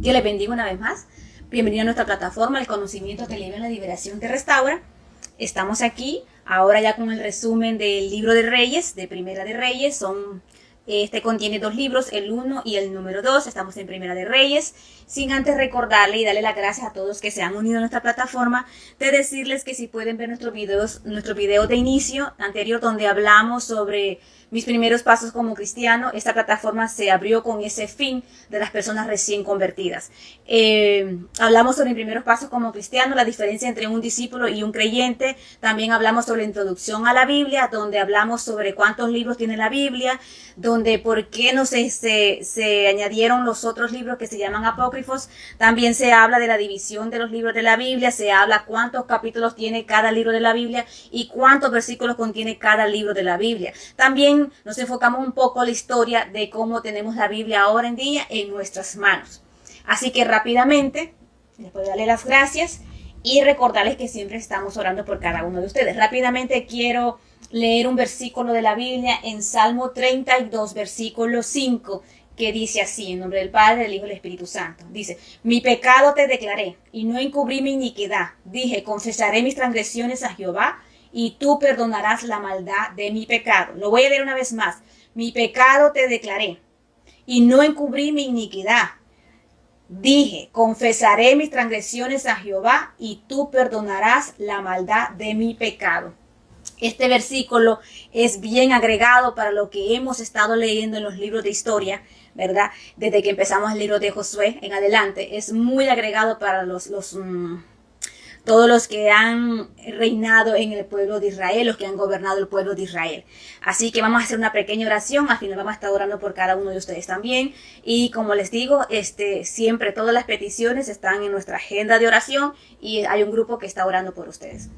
Dios les bendiga una vez más. Bienvenido a nuestra plataforma, El Conocimiento que Libera, la Liberación te Restaura. Estamos aquí ahora ya con el resumen del libro de Reyes, de Primera de Reyes. Este contiene 2 libros, el 1 y el número 2. Estamos en Primera de Reyes. Sin antes recordarle y darle las gracias a todos que se han unido a nuestra plataforma, de decirles que si pueden ver nuestro video de inicio anterior donde hablamos sobre mis primeros pasos como cristiano, esta plataforma se abrió con ese fin de las personas recién convertidas. Hablamos sobre mis primeros pasos como cristiano, la diferencia entre un discípulo y un creyente. También hablamos sobre la introducción a la Biblia, donde hablamos sobre cuántos libros tiene la Biblia, donde por qué no se añadieron los otros libros que se llaman apócrifos. También se habla de la división de los libros de la Biblia, se habla cuántos capítulos tiene cada libro de la Biblia y cuántos versículos contiene cada libro de la Biblia. También nos enfocamos un poco en la historia de cómo tenemos la Biblia ahora en día en nuestras manos. Así que rápidamente, después de darle las gracias y recordarles que siempre estamos orando por cada uno de ustedes. Rápidamente quiero leer un versículo de la Biblia en Salmo 32, versículo 5, que dice así, en nombre del Padre, del Hijo y del Espíritu Santo. Dice: mi pecado te declaré y no encubrí mi iniquidad. Dije, confesaré mis transgresiones a Jehová y tú perdonarás la maldad de mi pecado. Lo voy a leer una vez más. Mi pecado te declaré y no encubrí mi iniquidad. Dije, confesaré mis transgresiones a Jehová y tú perdonarás la maldad de mi pecado. Este versículo es bien agregado para lo que hemos estado leyendo en los libros de historia, ¿verdad? Desde que empezamos el libro de Josué en adelante. Es muy agregado para todos los que han reinado en el pueblo de Israel, los que han gobernado el pueblo de Israel. Así que vamos a hacer una pequeña oración. Al final vamos a estar orando por cada uno de ustedes también. Y como les digo, siempre todas las peticiones están en nuestra agenda de oración y hay un grupo que está orando por ustedes.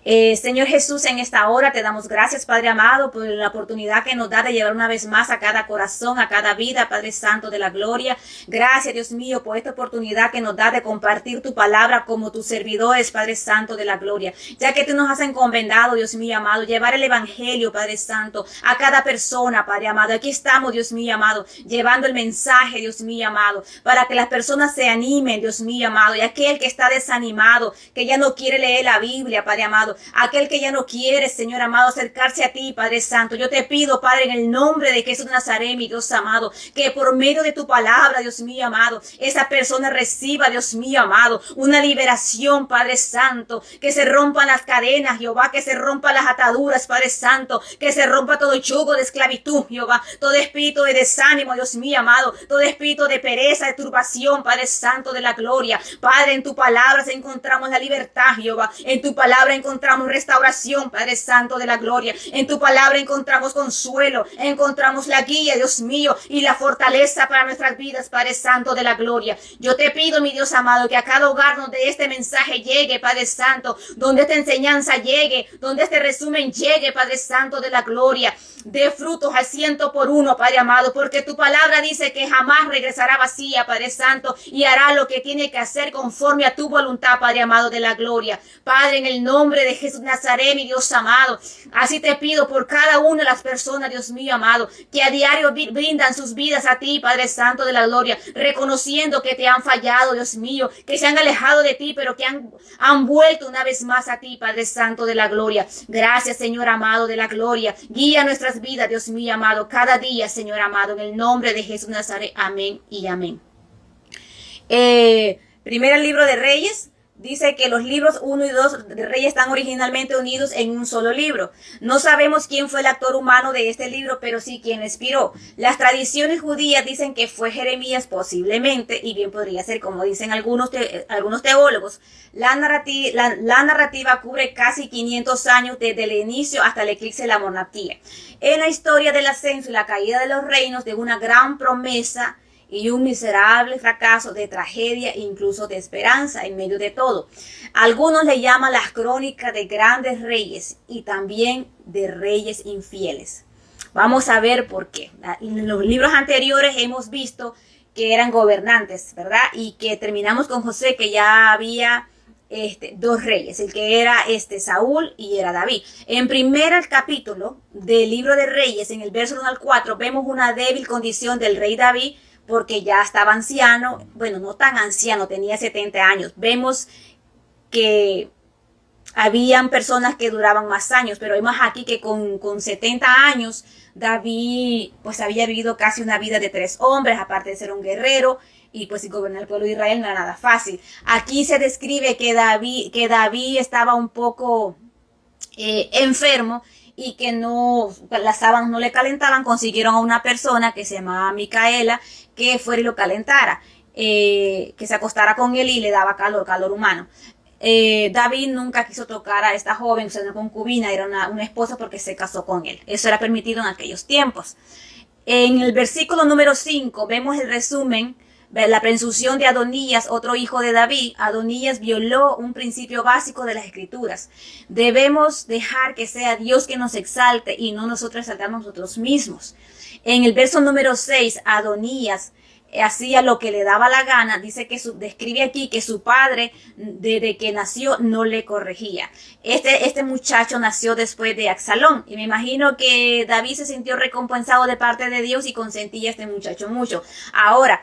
Señor Jesús, en esta hora te damos gracias, Padre amado, por la oportunidad que nos da de llevar una vez más a cada corazón, a cada vida, Padre Santo de la gloria. Gracias, Dios mío, por esta oportunidad que nos da de compartir tu palabra como tus servidores, Padre Santo de la gloria. Ya que tú nos has encomendado, Dios mío amado, llevar el evangelio, Padre Santo, a cada persona, Padre amado. Aquí estamos, Dios mío amado, llevando el mensaje, Dios mío amado, para que las personas se animen, Dios mío amado. Y aquel que está desanimado, que ya no quiere leer la Biblia, Padre amado, aquel que ya no quiere, Señor amado, acercarse a ti, Padre Santo, yo te pido, Padre, en el nombre de Jesús de Nazaret, mi Dios amado, que por medio de tu palabra, Dios mío amado, esa persona reciba, Dios mío amado, una liberación, Padre Santo, que se rompan las cadenas, Jehová, que se rompan las ataduras, Padre Santo, que se rompa todo yugo de esclavitud, Jehová, todo espíritu de desánimo, Dios mío amado, todo espíritu de pereza, de turbación, Padre Santo de la gloria. Padre, en tu palabra encontramos la libertad, Jehová, en tu palabra encontramos restauración, Padre Santo de la gloria. En tu palabra encontramos consuelo, encontramos la guía, Dios mío, y la fortaleza para nuestras vidas, Padre Santo de la gloria. Yo te pido, mi Dios amado, que a cada hogar donde este mensaje llegue, Padre Santo, donde esta enseñanza llegue, donde este resumen llegue, Padre Santo de la gloria, dé frutos al 100 por 1, Padre amado, porque tu palabra dice que jamás regresará vacía, Padre Santo, y hará lo que tiene que hacer conforme a tu voluntad, Padre amado de la gloria. Padre, en el nombre de Jesús Nazaret, mi Dios amado, así te pido por cada una de las personas, Dios mío amado, que a diario brindan sus vidas a ti, Padre Santo de la gloria, reconociendo que te han fallado, Dios mío, que se han alejado de ti, pero que han vuelto una vez más a ti, Padre Santo de la gloria. Gracias, Señor amado de la gloria. Guía nuestras vidas, Dios mío amado, cada día, Señor amado, en el nombre de Jesús Nazaret. Amén y amén. Primero el libro de Reyes. Dice que los libros 1 y 2 de Reyes están originalmente unidos en un solo libro. No sabemos quién fue el autor humano de este libro, pero sí quién lo inspiró. Las tradiciones judías dicen que fue Jeremías posiblemente, y bien podría ser, como dicen algunos teólogos. La narrativa cubre casi 500 años desde el inicio hasta el eclipse de la monarquía. En la historia del ascenso y la caída de los reinos, de una gran promesa y un miserable fracaso, de tragedia e incluso de esperanza en medio de todo. Algunos le llaman las crónicas de grandes reyes y también de reyes infieles. Vamos a ver por qué. En los libros anteriores hemos visto que eran gobernantes, ¿verdad? Y que terminamos con José, que ya había 2 reyes, el que era Saúl y era David. En primer capítulo del libro de Reyes, en el verso 1 al 4, vemos una débil condición del rey David, porque ya estaba anciano, bueno, no tan anciano, tenía 70 años. Vemos que habían personas que duraban más años, pero vemos aquí que con 70 años David pues había vivido casi una vida de 3 hombres, aparte de ser un guerrero, y pues gobernar el pueblo de Israel no era nada fácil. Aquí se describe que David estaba un poco enfermo y que las sábanas no le calentaban. Consiguieron a una persona que se llamaba Micaela que fuera y lo calentara, que se acostara con él y le daba calor humano. David nunca quiso tocar a esta joven, o sea, una concubina, era una esposa porque se casó con él. Eso era permitido en aquellos tiempos. En el versículo número 5 vemos el resumen, la presunción de Adonías, otro hijo de David. Adonías violó un principio básico de las Escrituras. Debemos dejar que sea Dios quien nos exalte y no nosotros exaltarnos nosotros mismos. En el verso número 6, Adonías hacía lo que le daba la gana. Dice que describe aquí que su padre, desde que nació, no le corregía. Este muchacho nació después de Absalón, y me imagino que David se sintió recompensado de parte de Dios y consentía a este muchacho mucho. Ahora,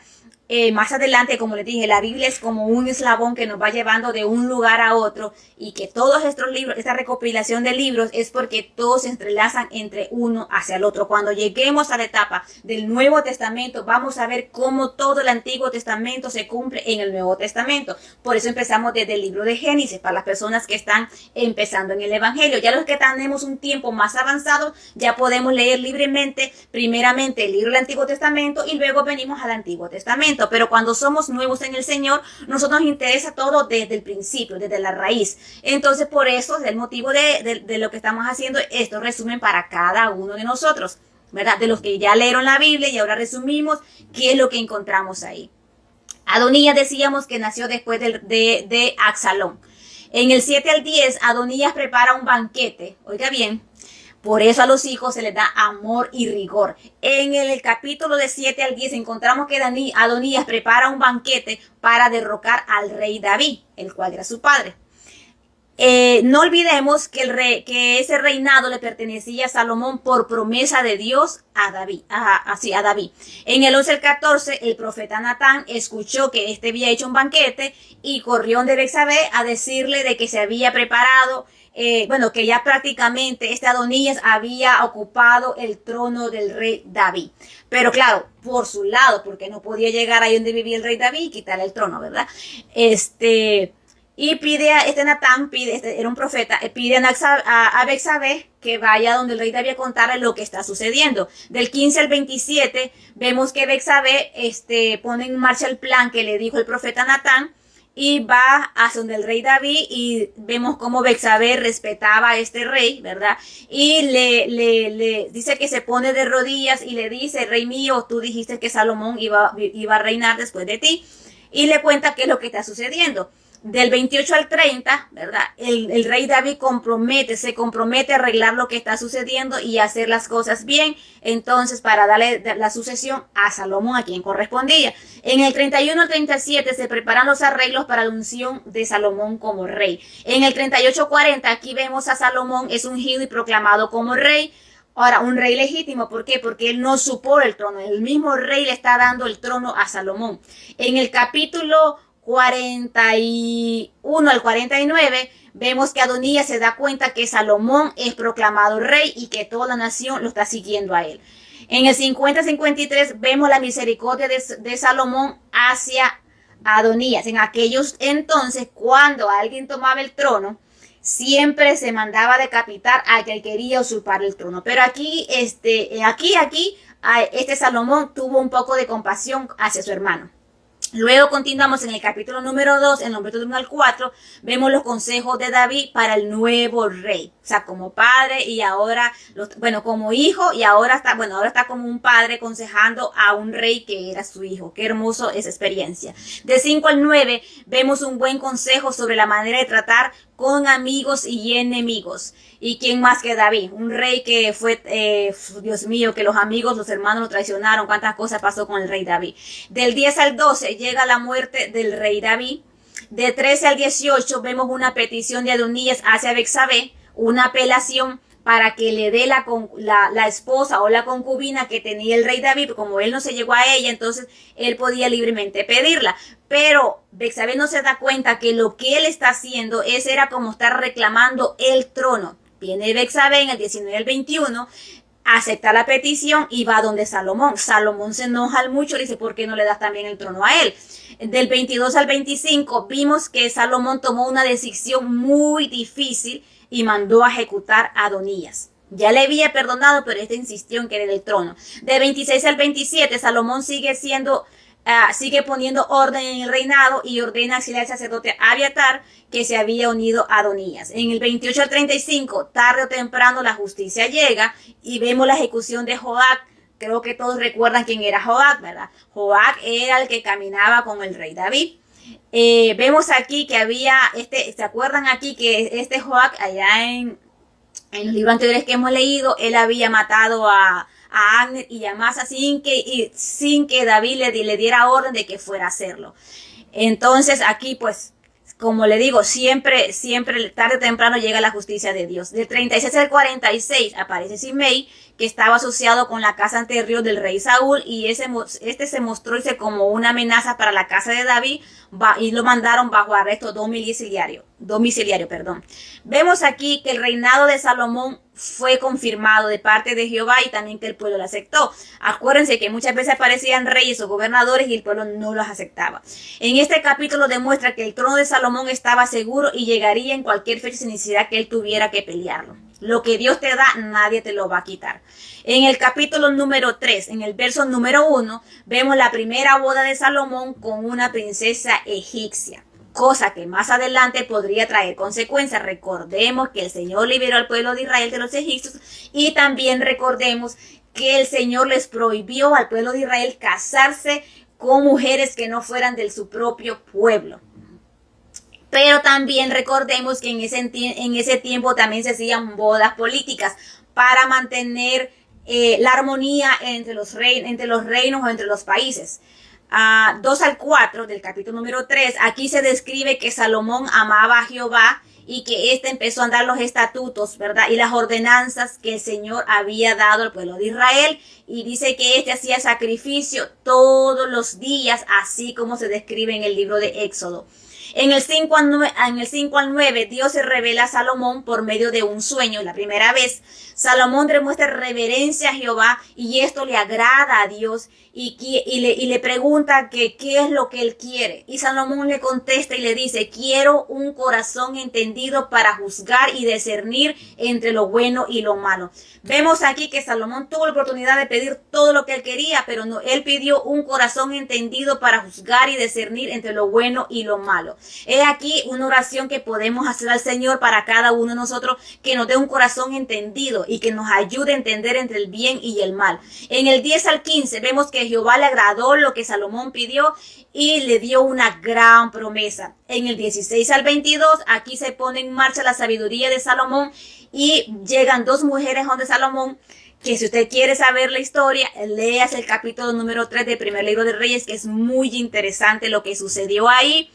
más adelante, como les dije, la Biblia es como un eslabón que nos va llevando de un lugar a otro, y que todos estos libros, esta recopilación de libros, es porque todos se entrelazan entre uno hacia el otro. Cuando lleguemos a la etapa del Nuevo Testamento, vamos a ver cómo todo el Antiguo Testamento se cumple en el Nuevo Testamento. Por eso empezamos desde el libro de Génesis, para las personas que están empezando en el Evangelio. Ya los que tenemos un tiempo más avanzado, ya podemos leer libremente, primeramente el libro del Antiguo Testamento y luego venimos al Antiguo Testamento. Pero cuando somos nuevos en el Señor, nosotros nos interesa todo desde el principio, desde la raíz. Entonces, por eso es el motivo de lo que estamos haciendo, esto resumen para cada uno de nosotros, ¿verdad? De los que ya leyeron la Biblia, y ahora resumimos qué es lo que encontramos ahí. Adonías decíamos que nació después de Absalón. En el 7 al 10, Adonías prepara un banquete. Oiga bien. Por eso a los hijos se les da amor y rigor. En el capítulo de 7 al 10 encontramos que Adonías prepara un banquete para derrocar al rey David, el cual era su padre. No olvidemos que ese reinado le pertenecía a Salomón por promesa de Dios a David. A David. En el 11 al 14, el profeta Natán escuchó que este había hecho un banquete y corrió donde Betsabé a decirle de que se había preparado, que ya prácticamente Adonías había ocupado el trono del rey David. Pero claro, por su lado, porque no podía llegar ahí donde vivía el rey David y quitarle el trono, ¿verdad? Y pide a Natán, era un profeta, pide a Betsabé que vaya donde el rey David a contarle lo que está sucediendo. Del 15 al 27 vemos que Betsabé pone en marcha el plan que le dijo el profeta Natán, y va hacia donde el rey David, y vemos cómo Betsabé respetaba a este rey, ¿verdad? Y le dice que se pone de rodillas y le dice: rey mío, tú dijiste que Salomón iba a reinar después de ti. Y le cuenta qué es lo que está sucediendo. Del 28 al 30, ¿verdad? El rey David se compromete a arreglar lo que está sucediendo y hacer las cosas bien. Entonces, para darle la sucesión a Salomón, a quien correspondía. En el 31 al 37 se preparan los arreglos para la unción de Salomón como rey. En el 38-40, aquí vemos a Salomón, es ungido y proclamado como rey. Ahora, un rey legítimo, ¿por qué? Porque él no supo el trono. El mismo rey le está dando el trono a Salomón. En el capítulo 41 al 49, vemos que Adonías se da cuenta que Salomón es proclamado rey y que toda la nación lo está siguiendo a él. En el 50-53 vemos la misericordia de Salomón hacia Adonías. En aquellos entonces, cuando alguien tomaba el trono, siempre se mandaba decapitar a quien quería usurpar el trono. Pero aquí Salomón tuvo un poco de compasión hacia su hermano. Luego continuamos en el capítulo número 2, en los versos 1 al 4, vemos los consejos de David para el nuevo rey. O sea, como padre y ahora, como hijo, y ahora está como un padre aconsejando a un rey que era su hijo. Qué hermoso esa experiencia. De 5 al 9 vemos un buen consejo sobre la manera de tratar con amigos y enemigos. ¿Y quién más que David? Un rey que fue, Dios mío, que los amigos, los hermanos lo traicionaron. Cuántas cosas pasó con el rey David. Del 10 al 12 llega la muerte del rey David. De 13 al 18 vemos una petición de Adonías hacia Betsabé, una apelación para que le dé la esposa o la concubina que tenía el rey David. Como él no se llegó a ella, entonces él podía libremente pedirla. Pero Betsabé no se da cuenta que lo que él está haciendo era como estar reclamando el trono. Viene Betsabé en el 19 al 21, acepta la petición y va donde Salomón. Salomón se enoja mucho, le dice, ¿por qué no le das también el trono a él? Del 22 al 25 vimos que Salomón tomó una decisión muy difícil y mandó a ejecutar a Adonías. Ya le había perdonado, pero este insistió en querer el trono. De 26 al 27, Salomón sigue poniendo orden en el reinado y ordena auxiliar al sacerdote Abiatar, que se había unido a Adonías. En el 28 al 35, tarde o temprano la justicia llega y vemos la ejecución de Joab. Creo que todos recuerdan quién era Joab, ¿verdad? Joab era el que caminaba con el rey David. Vemos aquí que había, ¿se acuerdan aquí que este Joab, allá en los libros anteriores que hemos leído, él había matado a Abner y a Amasa sin que David le diera orden de que fuera a hacerlo? Entonces aquí pues, como le digo, siempre tarde o temprano llega la justicia de Dios. Del 36 al 46 aparece Simei, que estaba asociado con la casa anterior del rey Saúl, y este se mostró como una amenaza para la casa de David, y lo mandaron bajo arresto domiciliario. Vemos aquí que el reinado de Salomón fue confirmado de parte de Jehová y también que el pueblo lo aceptó. Acuérdense que muchas veces aparecían reyes o gobernadores y el pueblo no los aceptaba. En este capítulo demuestra que el trono de Salomón estaba seguro y llegaría en cualquier fecha sin necesidad que él tuviera que pelearlo. Lo que Dios te da, nadie te lo va a quitar. En el capítulo número 3, en el verso número 1, vemos la primera boda de Salomón con una princesa egipcia, cosa que más adelante podría traer consecuencias. Recordemos que el Señor liberó al pueblo de Israel de los egipcios, y también recordemos que el Señor les prohibió al pueblo de Israel casarse con mujeres que no fueran de su propio pueblo. Pero también recordemos que en ese tiempo también se hacían bodas políticas para mantener la armonía entre los reinos o entre los países. 2 al 4 del capítulo número 3, aquí se describe que Salomón amaba a Jehová y que éste empezó a dar los estatutos, ¿verdad? Y las ordenanzas que el Señor había dado al pueblo de Israel, y dice que éste hacía sacrificio todos los días, así como se describe en el libro de Éxodo. En el 5 al 9, Dios se revela a Salomón por medio de un sueño. La primera vez, Salomón demuestra reverencia a Jehová y esto le agrada a Dios, y le pregunta que qué es lo que él quiere. Y Salomón le contesta y le dice: quiero un corazón entendido para juzgar y discernir entre lo bueno y lo malo. Vemos aquí que Salomón tuvo la oportunidad de pedir todo lo que él quería, pero no, él pidió un corazón entendido para juzgar y discernir entre lo bueno y lo malo. Es aquí una oración que podemos hacer al Señor para cada uno de nosotros, que nos dé un corazón entendido y que nos ayude a entender entre el bien y el mal. En el 10 al 15 vemos que Jehová le agradó lo que Salomón pidió y le dio una gran promesa. En el 16 al 22 aquí se pone en marcha la sabiduría de Salomón y llegan dos mujeres donde Salomón, que si usted quiere saber la historia, leas el capítulo número 3 del primer libro de Reyes, que es muy interesante lo que sucedió ahí.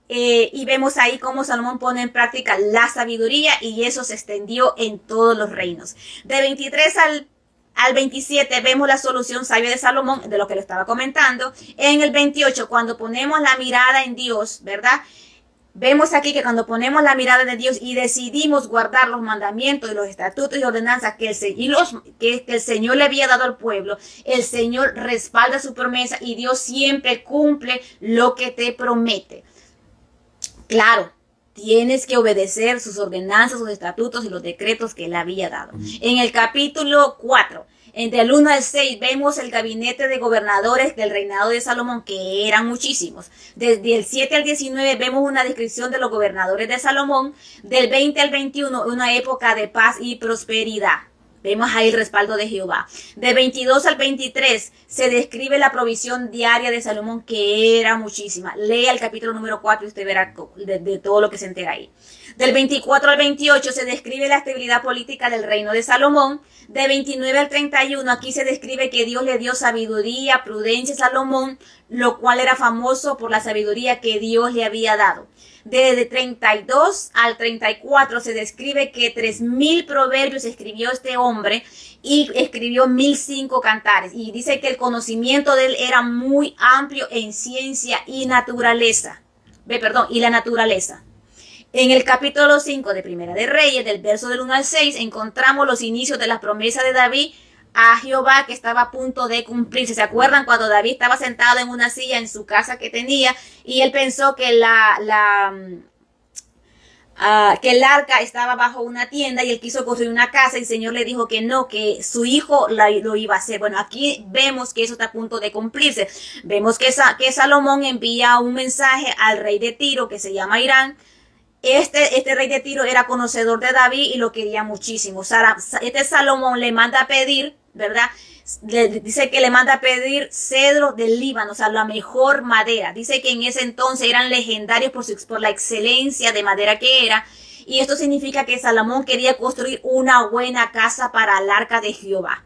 Y vemos ahí cómo Salomón pone en práctica la sabiduría y eso se extendió en todos los reinos. De 23 al 27 vemos la solución sabia de Salomón, de lo que le estaba comentando. En el 28, cuando ponemos la mirada en Dios, ¿verdad? Vemos aquí que cuando ponemos la mirada de Dios y decidimos guardar los mandamientos y los estatutos y ordenanzas que el Señor le había dado al pueblo, el Señor respalda su promesa y Dios siempre cumple lo que te promete. Claro, tienes que obedecer sus ordenanzas, sus estatutos y los decretos que él había dado. En el capítulo 4, entre el 1 al 6, vemos el gabinete de gobernadores del reinado de Salomón, que eran muchísimos. Desde el 7 al 19 vemos una descripción de los gobernadores de Salomón. Del 20 al 21, una época de paz y prosperidad. Vemos ahí el respaldo de Jehová. De 22 al 23 se describe la provisión diaria de Salomón, que era muchísima. Lea el capítulo número 4 y usted verá de todo lo que se entera ahí. Del 24 al 28 se describe la estabilidad política del reino de Salomón. De 29 al 31 aquí se describe que Dios le dio sabiduría, prudencia a Salomón, lo cual era famoso por la sabiduría que Dios le había dado. De 32 al 34 se describe que 3000 proverbios escribió este hombre y escribió 1005 cantares. Y dice que el conocimiento de él era muy amplio en ciencia y naturaleza. Y la naturaleza. En el capítulo 5 de Primera de Reyes, del verso del 1 al 6, encontramos los inicios de las promesas de David a Jehová que estaba a punto de cumplirse. ¿Se acuerdan cuando David estaba sentado en una silla en su casa que tenía y él pensó que que el arca estaba bajo una tienda y él quiso construir una casa y el Señor le dijo que no, que su hijo lo iba a hacer? Bueno, aquí vemos que eso está a punto de cumplirse. Vemos que Salomón envía un mensaje al rey de Tiro que se llama Irán. Este rey de Tiro era conocedor de David y lo quería muchísimo. Este Salomón le manda a pedir, ¿verdad? Dice que le manda a pedir cedro del Líbano, o sea, la mejor madera. Dice que en ese entonces eran legendarios por la excelencia de madera que era. Y esto significa que Salomón quería construir una buena casa para el arca de Jehová.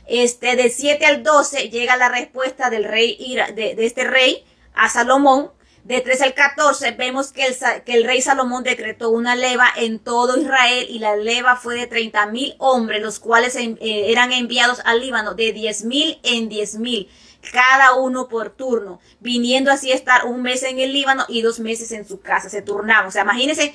Del 7 al 12 llega la respuesta del rey, de este rey a Salomón. De 13 al 14 vemos que el rey Salomón decretó una leva en todo Israel y la leva fue de 30,000 hombres, los cuales eran enviados al Líbano de 10,000 en 10,000, cada uno por turno, viniendo así a estar un mes en el Líbano y 2 meses en su casa, se turnaban. O sea, imagínense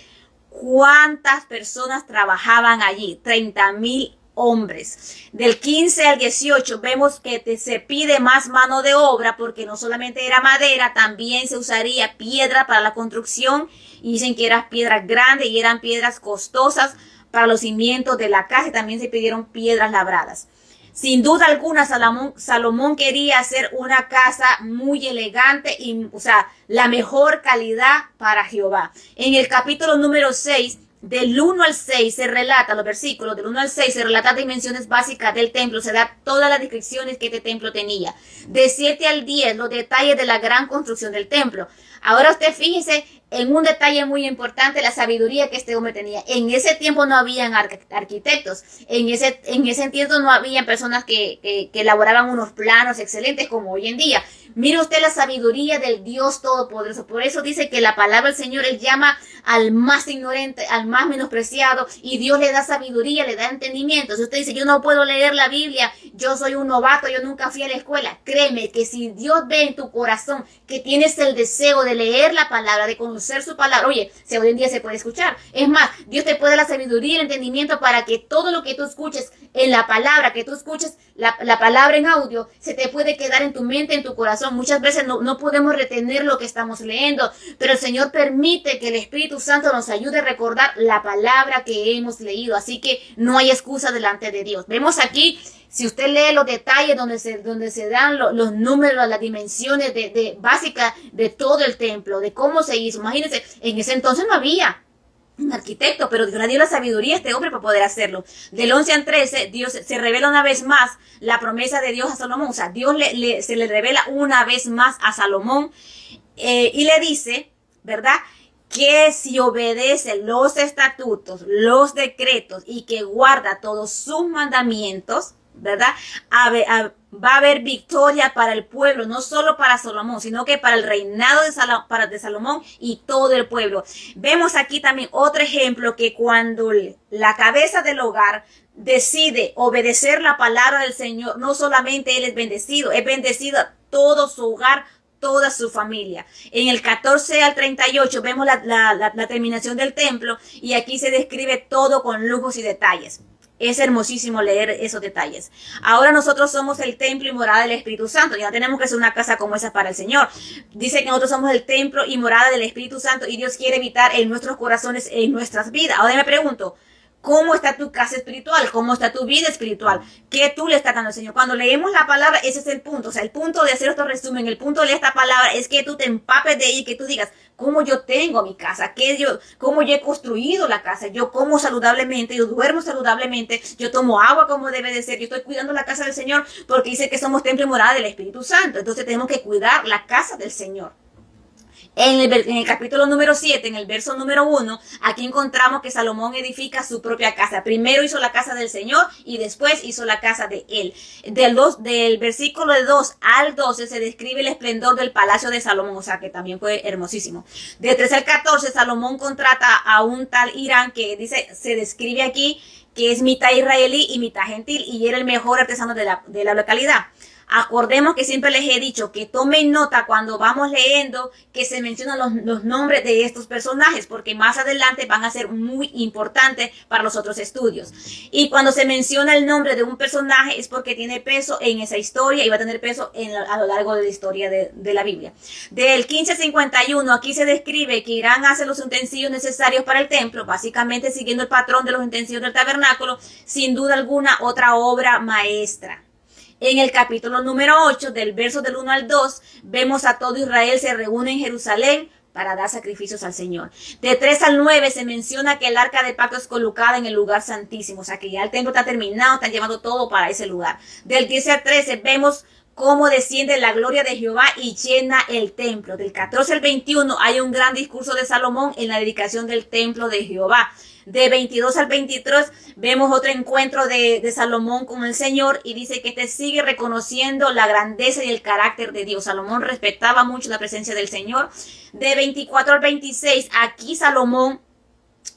cuántas personas trabajaban allí, 30,000 hombres. Del 15 al 18 vemos que se pide más mano de obra porque no solamente era madera, también se usaría piedra para la construcción y dicen que eran piedras grandes y eran piedras costosas para los cimientos de la casa y también se pidieron piedras labradas. Sin duda alguna Salomón quería hacer una casa muy elegante y, o sea, la mejor calidad para Jehová. En el capítulo número 6 del 1 al 6 se relata, los versículos del 1 al 6 se relata dimensiones básicas del templo, se da todas las descripciones que este templo tenía. De 7 al 10 los detalles de la gran construcción del templo. Ahora usted fíjese en un detalle muy importante, la sabiduría que este hombre tenía. En ese tiempo no habían arquitectos, en ese tiempo no habían personas que elaboraban unos planos excelentes como hoy en día. Mire usted la sabiduría del Dios Todopoderoso. Por eso dice que la palabra del Señor, Él llama al más ignorante, al más menospreciado, y Dios le da sabiduría, le da entendimiento. Si usted dice, yo no puedo leer la Biblia, yo soy un novato, yo nunca fui a la escuela, créeme que si Dios ve en tu corazón que tienes el deseo de leer la palabra, de conocer su palabra, oye, si hoy en día se puede escuchar. Es más, Dios te puede dar la sabiduría y el entendimiento para que todo lo que tú escuches en la palabra, que tú escuches la palabra en audio, se te puede quedar en tu mente, en tu corazón. Muchas veces no podemos retener lo que estamos leyendo, pero el Señor permite que el Espíritu Santo nos ayude a recordar la palabra que hemos leído. Así que no hay excusa delante de Dios. Vemos aquí, si usted lee los detalles donde se dan los números, las dimensiones básicas de todo el templo, de cómo se hizo. Imagínense, en ese entonces no había un arquitecto, pero Dios le dio la sabiduría a este hombre para poder hacerlo. Del 11 al 13, Dios se revela una vez más la promesa de Dios a Salomón. O sea, Dios se le revela una vez más a Salomón y le dice, ¿verdad?, que si obedece los estatutos, los decretos y que guarda todos sus mandamientos, ¿verdad?, va a haber victoria para el pueblo, no solo para Salomón, sino que para el reinado de Salomón y todo el pueblo. Vemos aquí también otro ejemplo, que cuando la cabeza del hogar decide obedecer la palabra del Señor, no solamente él es bendecido todo su hogar, toda su familia. En el 14 al 38 vemos la terminación del templo y aquí se describe todo con lujos y detalles. Es hermosísimo leer esos detalles. Ahora nosotros somos el templo y morada del Espíritu Santo. Ya no tenemos que hacer una casa como esa para el Señor. Dice que nosotros somos el templo y morada del Espíritu Santo y Dios quiere habitar en nuestros corazones, en nuestras vidas. Ahora me pregunto, cómo está tu casa espiritual, cómo está tu vida espiritual, qué tú le estás dando al Señor. Cuando leemos la palabra, ese es el punto. O sea, el punto de hacer este resumen, el punto de esta palabra es que tú te empapes de ella y que tú digas, cómo yo tengo mi casa, cómo yo he construido la casa, yo como saludablemente, yo duermo saludablemente, yo tomo agua como debe de ser, yo estoy cuidando la casa del Señor porque dice que somos templo y morada del Espíritu Santo. Entonces tenemos que cuidar la casa del Señor. En el capítulo número 7, en el verso número 1, aquí encontramos que Salomón edifica su propia casa. Primero hizo la casa del Señor y después hizo la casa de él. Del versículo de 2 al 12 se describe el esplendor del palacio de Salomón, o sea que también fue hermosísimo. De 13 al 14, Salomón contrata a un tal Irán que se describe aquí que es mitad israelí y mitad gentil y era el mejor artesano de la localidad. Acordemos que siempre les he dicho que tomen nota cuando vamos leyendo que se mencionan los nombres de estos personajes, porque más adelante van a ser muy importantes para los otros estudios. Y cuando se menciona el nombre de un personaje es porque tiene peso en esa historia y va a tener peso a lo largo de la historia de la Biblia. Del 15 al 51, aquí se describe que Irán hace los utensilios necesarios para el templo, básicamente siguiendo el patrón de los utensilios del tabernáculo, sin duda alguna otra obra maestra. En el capítulo número 8, del verso del 1 al 2, vemos a todo Israel se reúne en Jerusalén para dar sacrificios al Señor. De 3 al 9 se menciona que el arca de pacto es colocada en el lugar santísimo, o sea que ya el templo está terminado, están llevando todo para ese lugar. Del 10 al 13 vemos cómo desciende la gloria de Jehová y llena el templo. Del 14 al 21 hay un gran discurso de Salomón en la dedicación del templo de Jehová. De 22 al 23 vemos otro encuentro de Salomón con el Señor y dice que este sigue reconociendo la grandeza y el carácter de Dios. Salomón respetaba mucho la presencia del Señor. De 24 al 26, aquí Salomón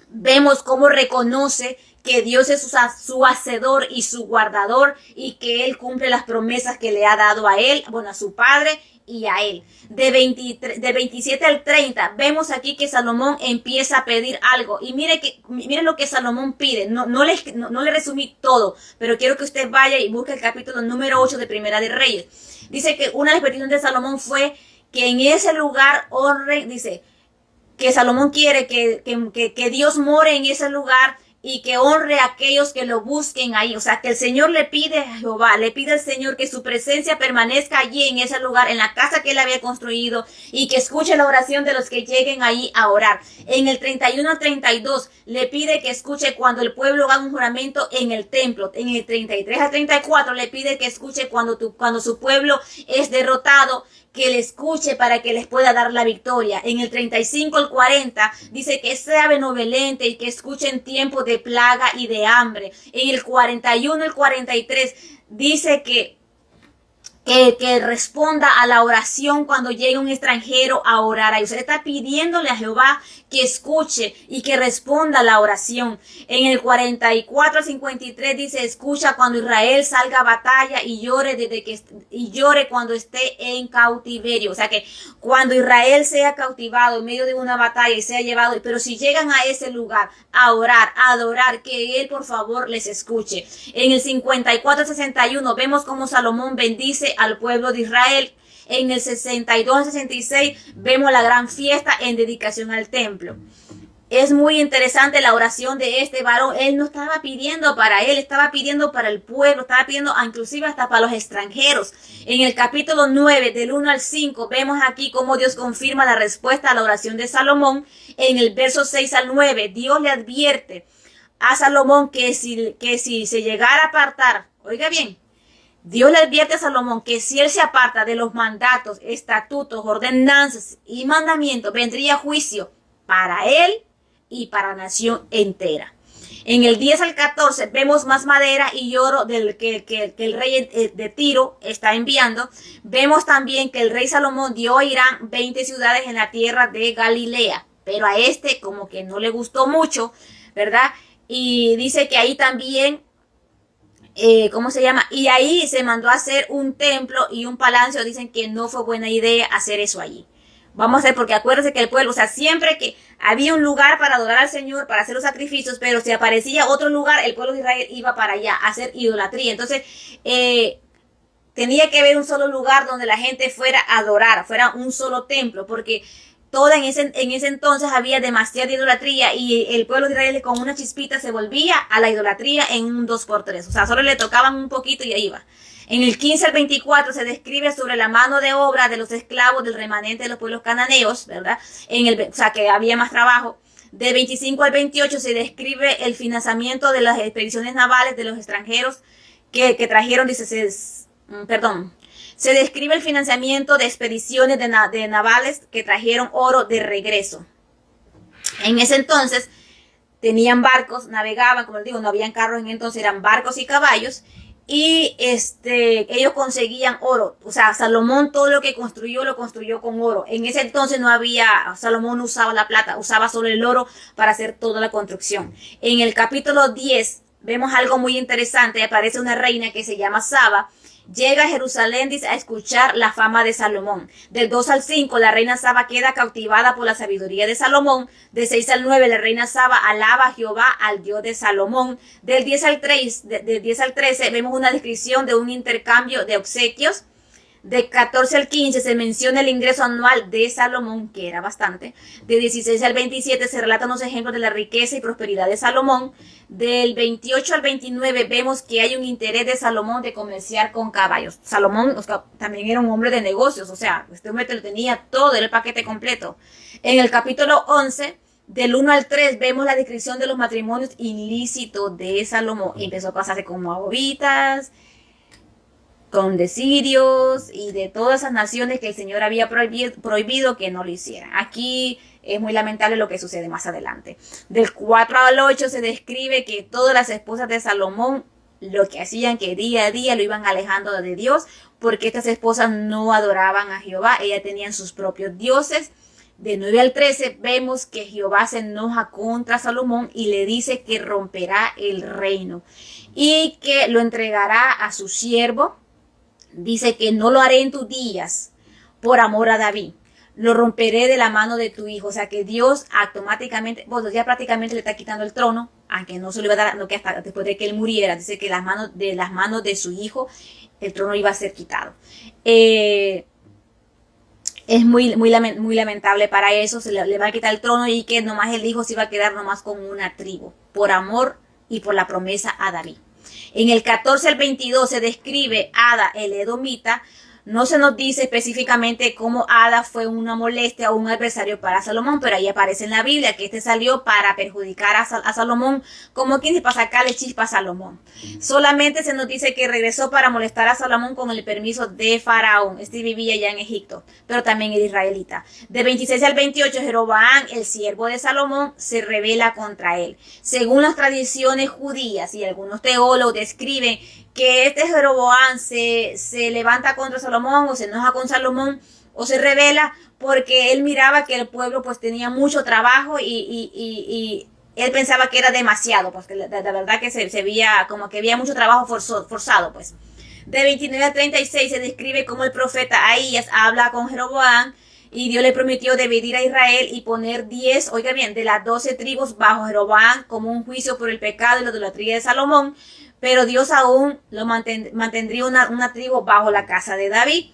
vemos cómo reconoce que Dios es su hacedor y su guardador y que Él cumple las promesas que le ha dado a él, bueno, a su padre y a él. De 27 al 30 vemos aquí que Salomón empieza a pedir algo y mire lo que Salomón pide. No le resumí todo, pero quiero que usted vaya y busque el capítulo número 8 de Primera de Reyes. Dice que una de las peticiones de Salomón fue que en ese lugar honre, dice que Salomón quiere que Dios more en ese lugar y que honre a aquellos que lo busquen ahí. O sea, que el Señor le pide a Jehová, le pide al Señor que su presencia permanezca allí en ese lugar, en la casa que él había construido, y que escuche la oración de los que lleguen ahí a orar. En el 31 al 32 le pide que escuche cuando el pueblo haga un juramento en el templo. En el 33 al 34 le pide que escuche cuando su pueblo es derrotado, que le escuche para que les pueda dar la victoria. En el 35 al 40 dice que sea benevolente y que escuche en tiempo de plaga y de hambre. En el 41 al 43 dice que responda a la oración cuando llegue un extranjero a orar ahí. Usted está pidiéndole a Jehová que escuche y que responda a la oración. En el 44 al 53 dice, escucha cuando Israel salga a batalla y llore cuando esté en cautiverio. O sea que cuando Israel sea cautivado en medio de una batalla y sea llevado, pero si llegan a ese lugar a orar, a adorar, que él por favor les escuche. En el 54 al 61 vemos cómo Salomón bendice al pueblo de Israel. En el 62 al 66 vemos la gran fiesta en dedicación al templo. Es muy interesante la oración de este varón. Él no estaba pidiendo para él, estaba pidiendo para el pueblo, estaba pidiendo inclusive hasta para los extranjeros. En el capítulo 9, del 1 al 5, vemos aquí cómo Dios confirma la respuesta a la oración de Salomón. En el verso 6 al 9, Dios le advierte a Salomón que si se llegara a apartar, oiga bien, Dios le advierte a Salomón que si él se aparta de los mandatos, estatutos, ordenanzas y mandamientos, vendría juicio para él y para la nación entera. En el 10 al 14 vemos más madera y oro del que el rey de Tiro está enviando. Vemos también que el rey Salomón dio a Irán 20 ciudades en la tierra de Galilea, pero a este como que no le gustó mucho, ¿verdad? Y dice que ahí también y ahí se mandó a hacer un templo y un palacio. Dicen que no fue buena idea hacer eso allí. Vamos a ver, porque acuérdense que el pueblo, o sea, siempre que había un lugar para adorar al Señor, para hacer los sacrificios, pero si aparecía otro lugar, el pueblo de Israel iba para allá a hacer idolatría. Entonces, tenía que haber un solo lugar donde la gente fuera a adorar, fuera un solo templo, porque en ese entonces había demasiada idolatría y el pueblo de Israel con una chispita se volvía a la idolatría en un 2x3. O sea, solo le tocaban un poquito y ahí iba. En el 15 al 24 se describe sobre la mano de obra de los esclavos del remanente de los pueblos cananeos, ¿verdad? O sea, que había más trabajo. Del 25 al 28 se describe el financiamiento de las expediciones navales de los extranjeros que trajeron, se describe el financiamiento de expediciones de navales que trajeron oro de regreso. En ese entonces tenían barcos, navegaban, como les digo, no habían carros en entonces, eran barcos y caballos. Y ellos conseguían oro. O sea, Salomón todo lo que construyó, lo construyó con oro. En ese entonces Salomón no usaba la plata, usaba solo el oro para hacer toda la construcción. En el capítulo 10 vemos algo muy interesante. Aparece una reina que se llama Saba. Llega a Jerusalén, dice, a escuchar la fama de Salomón. Del 2 al 5, la reina Saba queda cautivada por la sabiduría de Salomón. Del 6 al 9, la reina Saba alaba a Jehová, al Dios de Salomón. Del 10 al 13, vemos una descripción de un intercambio de obsequios. De 14 al 15 se menciona el ingreso anual de Salomón, que era bastante. De 16 al 27 se relatan los ejemplos de la riqueza y prosperidad de Salomón. Del 28 al 29 vemos que hay un interés de Salomón de comerciar con caballos. Salomón también era un hombre de negocios, o sea, este hombre lo tenía todo, era el paquete completo. En el capítulo 11, del 1 al 3, vemos la descripción de los matrimonios ilícitos de Salomón. Y empezó a casarse con moabitas, con de sirios y de todas esas naciones que el Señor había prohibido que no lo hicieran. Aquí es muy lamentable lo que sucede más adelante. Del 4 al 8 se describe que todas las esposas de Salomón lo que hacían que día a día lo iban alejando de Dios, porque estas esposas no adoraban a Jehová, ellas tenían sus propios dioses. De 9 al 13 vemos que Jehová se enoja contra Salomón y le dice que romperá el reino y que lo entregará a su siervo. Dice que no lo haré en tus días por amor a David. Lo romperé de la mano de tu hijo. O sea que Dios automáticamente, pues ya prácticamente le está quitando el trono, aunque no se lo iba a dar, no, que hasta después de que él muriera. Dice que las manos de su hijo, el trono iba a ser quitado. Es muy lamentable para eso. Le va a quitar el trono y que nomás el hijo se iba a quedar nomás con una tribu. Por amor y por la promesa a David. En el 14 al 22 se describe Ada el edomita. No se nos dice específicamente cómo Ada fue una molestia o un adversario para Salomón, pero ahí aparece en la Biblia que salió para perjudicar a Salomón, como quien dice, para sacarle chispa a Salomón. Solamente se nos dice que regresó para molestar a Salomón con el permiso de Faraón. Vivía ya en Egipto, pero también era israelita. De 26 al 28, Jeroboam, el siervo de Salomón, se rebela contra él. Según las tradiciones judías y algunos teólogos describen que Jeroboam se levanta contra Salomón o se enoja con Salomón o se rebela porque él miraba que el pueblo pues tenía mucho trabajo y él pensaba que era demasiado, pues que la verdad que se veía como que había mucho trabajo forzado pues. De 29 al 36 se describe cómo el profeta Ahías habla con Jeroboam y Dios le prometió dividir a Israel y poner 10, oiga bien, de las 12 tribus bajo Jeroboam como un juicio por el pecado y la idolatría de Salomón. Pero Dios aún lo mantendría una tribu bajo la casa de David.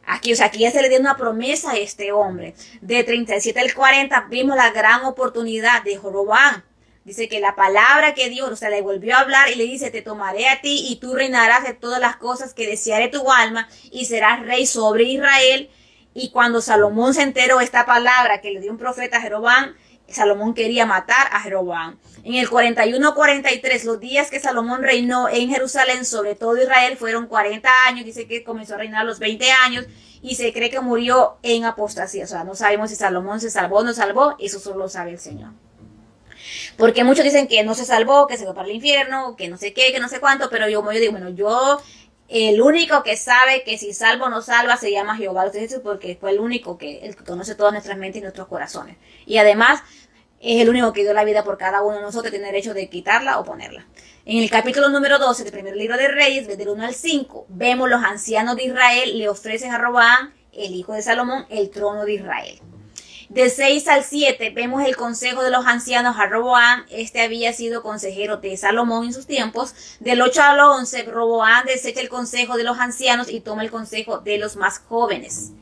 Aquí ya se le dio una promesa a este hombre. De 37 al 40 vimos la gran oportunidad de Jeroboam. Dice que la palabra que Dios, le volvió a hablar y le dice, te tomaré a ti y tú reinarás de todas las cosas que deseare tu alma y serás rey sobre Israel. Y cuando Salomón se enteró esta palabra que le dio un profeta a Jeroboam, Salomón quería matar a Jeroboam. En el 41-43, los días que Salomón reinó en Jerusalén sobre todo Israel fueron 40 años. Dice que comenzó a reinar a los 20 años y se cree que murió en apostasía. O sea, no sabemos si Salomón se salvó o no salvó. Eso solo lo sabe el Señor. Porque muchos dicen que no se salvó, que se fue para el infierno, que no sé qué, que no sé cuánto. Pero yo digo, el único que sabe que si salva o no salva se llama Jehová. Ustedes porque fue el único que conoce todas nuestras mentes y nuestros corazones. Y además es el único que dio la vida por cada uno de nosotros, tiene derecho de quitarla o ponerla. En el capítulo número 12 del primer libro de Reyes, desde el 1 al 5, vemos los ancianos de Israel le ofrecen a Roboam, el hijo de Salomón, el trono de Israel. De 6 al 7 vemos el consejo de los ancianos a Roboam. Había sido consejero de Salomón en sus tiempos. Del 8 al 11, Roboam desecha el consejo de los ancianos y toma el consejo de los más jóvenes.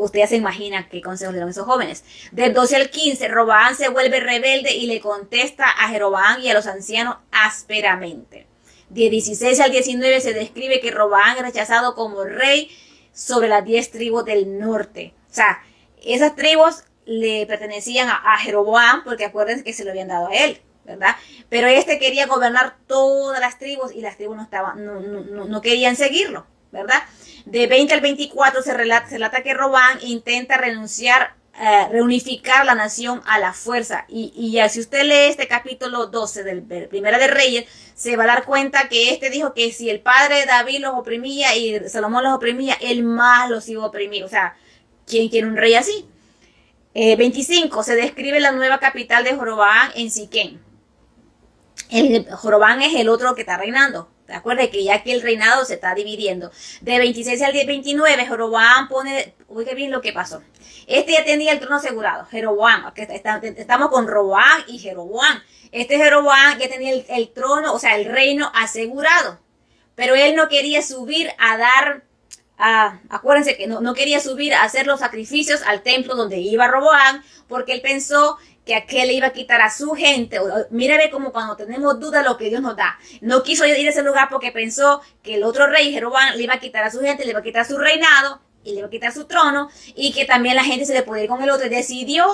usted ya se imagina qué consejos le dieron esos jóvenes. Del 12 al 15, Roboam se vuelve rebelde y le contesta a Jeroboam y a los ancianos ásperamente. De 16 al 19 se describe que Roboam es rechazado como rey sobre las 10 tribus del norte. O sea, esas tribus le pertenecían a Jeroboam, porque acuérdense que se lo habían dado a él, ¿verdad? Pero este quería gobernar todas las tribus y las tribus no querían seguirlo, ¿verdad? De 20 al 24 se relata que Roboam intenta reunificar la nación a la fuerza. Y ya, si usted lee este capítulo 12 del Primera de Reyes, se va a dar cuenta que dijo que si el padre de David los oprimía y Salomón los oprimía, él más los iba a oprimir. O sea, ¿quién quiere un rey así? 25. Se describe la nueva capital de Jeroboam en Siquén. Jeroboam es el otro que está reinando. Acuérdense que ya aquí el reinado se está dividiendo. De 26 al 29, Jeroboam pone... Oiga bien lo que pasó. Ya tenía el trono asegurado. Jeroboam. Estamos con Roboam y Jeroboam. Jeroboam ya tenía el trono, o sea, el reino asegurado. Pero él no quería subir a dar... acuérdense que no quería subir a hacer los sacrificios al templo donde iba Roboam, porque él pensó que aquel le iba a quitar a su gente. Mírame como cuando tenemos dudas lo que Dios nos da. No quiso ir a ese lugar porque pensó que el otro rey, Jeroboam, le iba a quitar a su gente, le iba a quitar su reinado y le iba a quitar su trono, y que también la gente se le podía ir con el otro. Decidió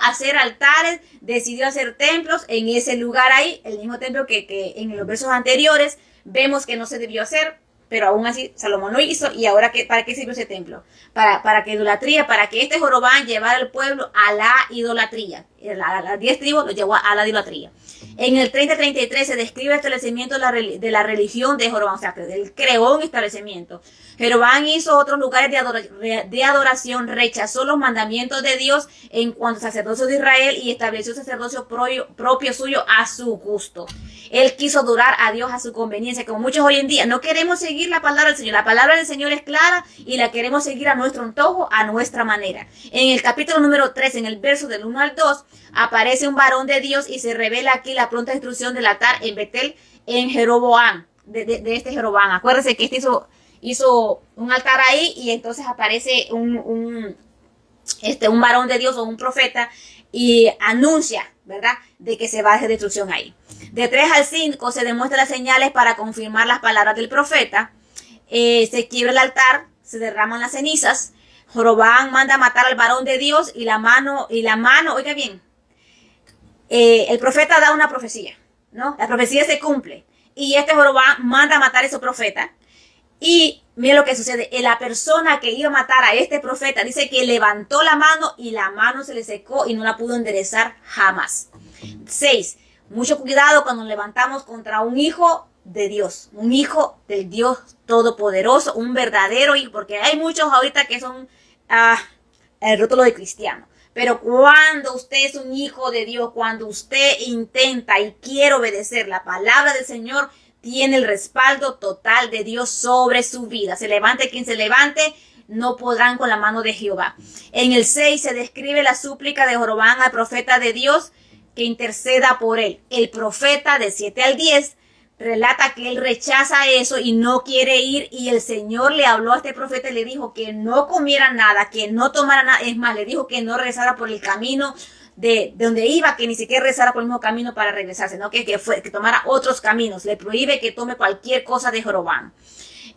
hacer altares, decidió hacer templos en ese lugar ahí, el mismo templo que en los versos anteriores vemos que no se debió hacer. Pero aún así Salomón lo hizo. ¿Y ahora para qué sirvió ese templo? Para que idolatría, para que Jeroboam llevara al pueblo a la idolatría. Las 10 tribus lo llevó a la idolatría. En el 30-33 se describe el establecimiento de la religión de Jeroboam. O sea, que él creó un establecimiento. Jeroboam hizo otros lugares de adoración, rechazó los mandamientos de Dios en cuanto al sacerdocio de Israel y estableció sacerdocio propio suyo a su gusto. Él quiso adorar a Dios a su conveniencia, como muchos hoy en día. No queremos seguir la palabra del Señor. La palabra del Señor es clara y la queremos seguir a nuestro antojo, a nuestra manera. En el capítulo número 3, en el verso del 1 al 2, aparece un varón de Dios y se revela aquí la pronta destrucción del altar en Betel, en Jeroboam, de Jeroboam. Acuérdense que hizo un altar ahí, y entonces aparece un varón de Dios o un profeta y anuncia, ¿verdad?, de que se va a hacer destrucción ahí. De 3 al 5 se demuestran las señales para confirmar las palabras del profeta. Se quiebra el altar, se derraman las cenizas. Jeroboam manda matar al varón de Dios y la mano, oiga bien, el profeta da una profecía, ¿no? La profecía se cumple y Jeroboam manda matar a ese profeta. Y mira lo que sucede. La persona que iba a matar a este profeta dice que levantó la mano y la mano se le secó y no la pudo enderezar jamás. 6. Mucho cuidado cuando levantamos contra un hijo de Dios, un hijo del Dios Todopoderoso, un verdadero hijo, porque hay muchos ahorita que son el rótulo de cristiano. Pero cuando usted es un hijo de Dios, cuando usted intenta y quiere obedecer la palabra del Señor, tiene el respaldo total de Dios sobre su vida. Se levante quien se levante, no podrán con la mano de Jehová. En el 6 se describe la súplica de Jeroboam al profeta de Dios que interceda por él. El profeta de 7 al 10 relata que él rechaza eso y no quiere ir, y el Señor le habló a este profeta y le dijo que no comiera nada, que no tomara nada. Es más, le dijo que no regresara por el camino de donde iba, que ni siquiera regresara por el mismo camino para regresarse, ¿no? Que tomara otros caminos. Le prohíbe que tome cualquier cosa de Jeroboam.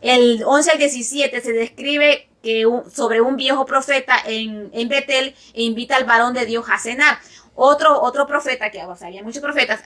El 11 al 17 se describe que sobre un viejo profeta en Betel invita al varón de Dios a cenar. Otro profeta, que había muchos profetas,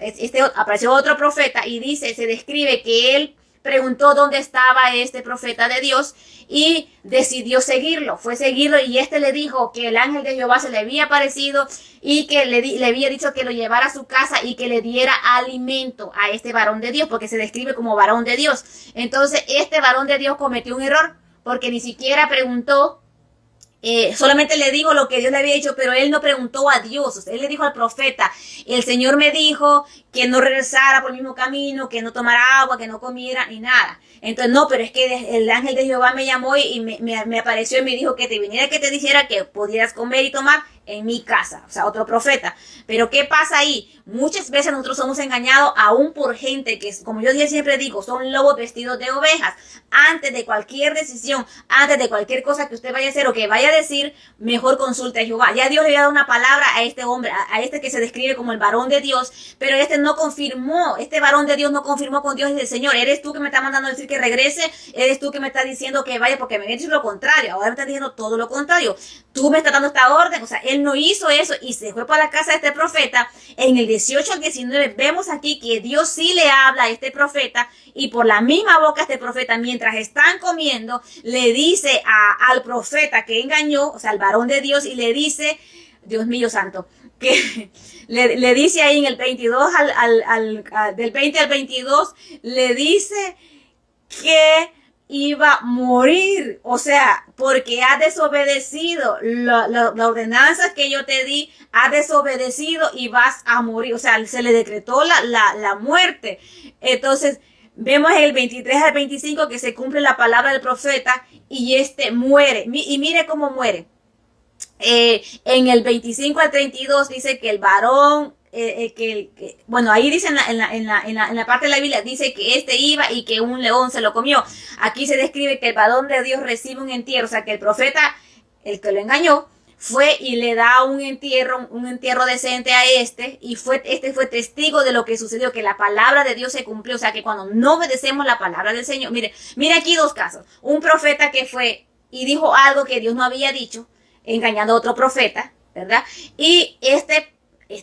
apareció otro profeta y se describe que él preguntó dónde estaba este profeta de Dios y decidió seguirlo. Fue seguirlo y le dijo que el ángel de Jehová se le había aparecido y que le había dicho que lo llevara a su casa y que le diera alimento a este varón de Dios, porque se describe como varón de Dios. Entonces este varón de Dios cometió un error porque ni siquiera preguntó. Solamente le dijo lo que Dios le había dicho, pero él no preguntó a Dios. Él le dijo al profeta: el Señor me dijo que no regresara por el mismo camino, que no tomara agua, que no comiera ni nada. Entonces, no, pero es que el ángel de Jehová me llamó y me apareció y me dijo que te viniera, que te dijera que pudieras comer y tomar. en mi casa, o sea, otro profeta. Pero ¿qué pasa ahí? Muchas veces nosotros somos engañados aún por gente que, como yo siempre digo, son lobos vestidos de ovejas. Antes de cualquier decisión, antes de cualquier cosa que usted vaya a hacer o que vaya a decir, mejor consulte a Jehová. Ya Dios le había dado una palabra a este hombre, a este que se describe como el varón de Dios, pero este no confirmó, este varón de Dios no confirmó con Dios y dice, Señor, eres tú que me estás mandando a decir que regrese, eres tú que me estás diciendo que vaya porque me habías dicho lo contrario, ahora me estás diciendo todo lo contrario, tú me estás dando esta orden, o sea, él no hizo eso y se fue para la casa de este profeta. En el 18 al 19 vemos aquí que Dios sí le habla a este profeta y por la misma boca este profeta, mientras están comiendo, le dice al profeta que engañó, o sea, al varón de Dios, y le dice, Dios mío santo, que le dice ahí en el 22 del 20 al 22, le dice que iba a morir, o sea, porque has desobedecido las ordenanzas que yo te di, has desobedecido y vas a morir, o sea, se le decretó la muerte. Entonces, vemos en el 23 al 25 que se cumple la palabra del profeta y este muere, y mire cómo muere. En el 25 al 32 dice que el varón, bueno, ahí dice en la parte de la Biblia, dice que este iba y que un león se lo comió. Aquí se describe que el varón de Dios recibe un entierro, o sea que el profeta, el que lo engañó, fue y le da un entierro decente a este, y este fue testigo de lo que sucedió, que la palabra de Dios se cumplió, o sea que cuando no obedecemos la palabra del Señor, mire aquí dos casos, un profeta que fue y dijo algo que Dios no había dicho, engañando a otro profeta, ¿verdad? Y este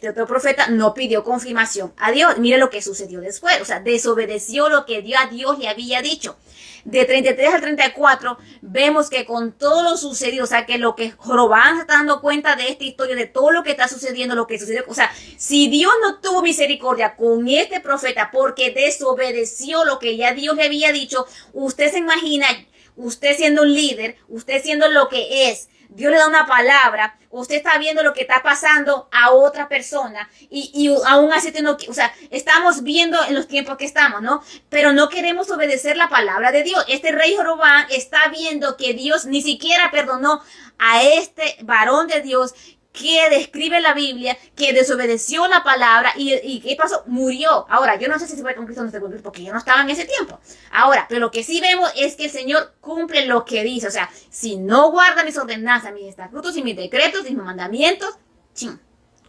otro profeta no pidió confirmación a Dios. Mire lo que sucedió después, o sea, desobedeció lo que Dios le había dicho. De 33 al 34 vemos que con todo lo sucedido, o sea, que lo que Jorobán se está dando cuenta de esta historia, de todo lo que está sucediendo, lo que sucedió, o sea, si Dios no tuvo misericordia con este profeta porque desobedeció lo que ya Dios le había dicho, usted se imagina, usted siendo un líder, usted siendo lo que es, Dios le da una palabra, usted está viendo lo que está pasando a otra persona y aún así, o sea, estamos viendo en los tiempos que estamos, ¿no? Pero no queremos obedecer la palabra de Dios. Este rey Jorobán está viendo que Dios ni siquiera perdonó a este varón de Dios que describe la Biblia, que desobedeció la palabra y ¿qué pasó? Murió. Ahora, yo no sé si se fue con Cristo o no se fue con Cristo, porque yo no estaba en ese tiempo. Ahora, pero lo que sí vemos es que el Señor cumple lo que dice. O sea, si no guarda mis ordenanzas, mis estatutos y mis decretos y mis mandamientos, ching,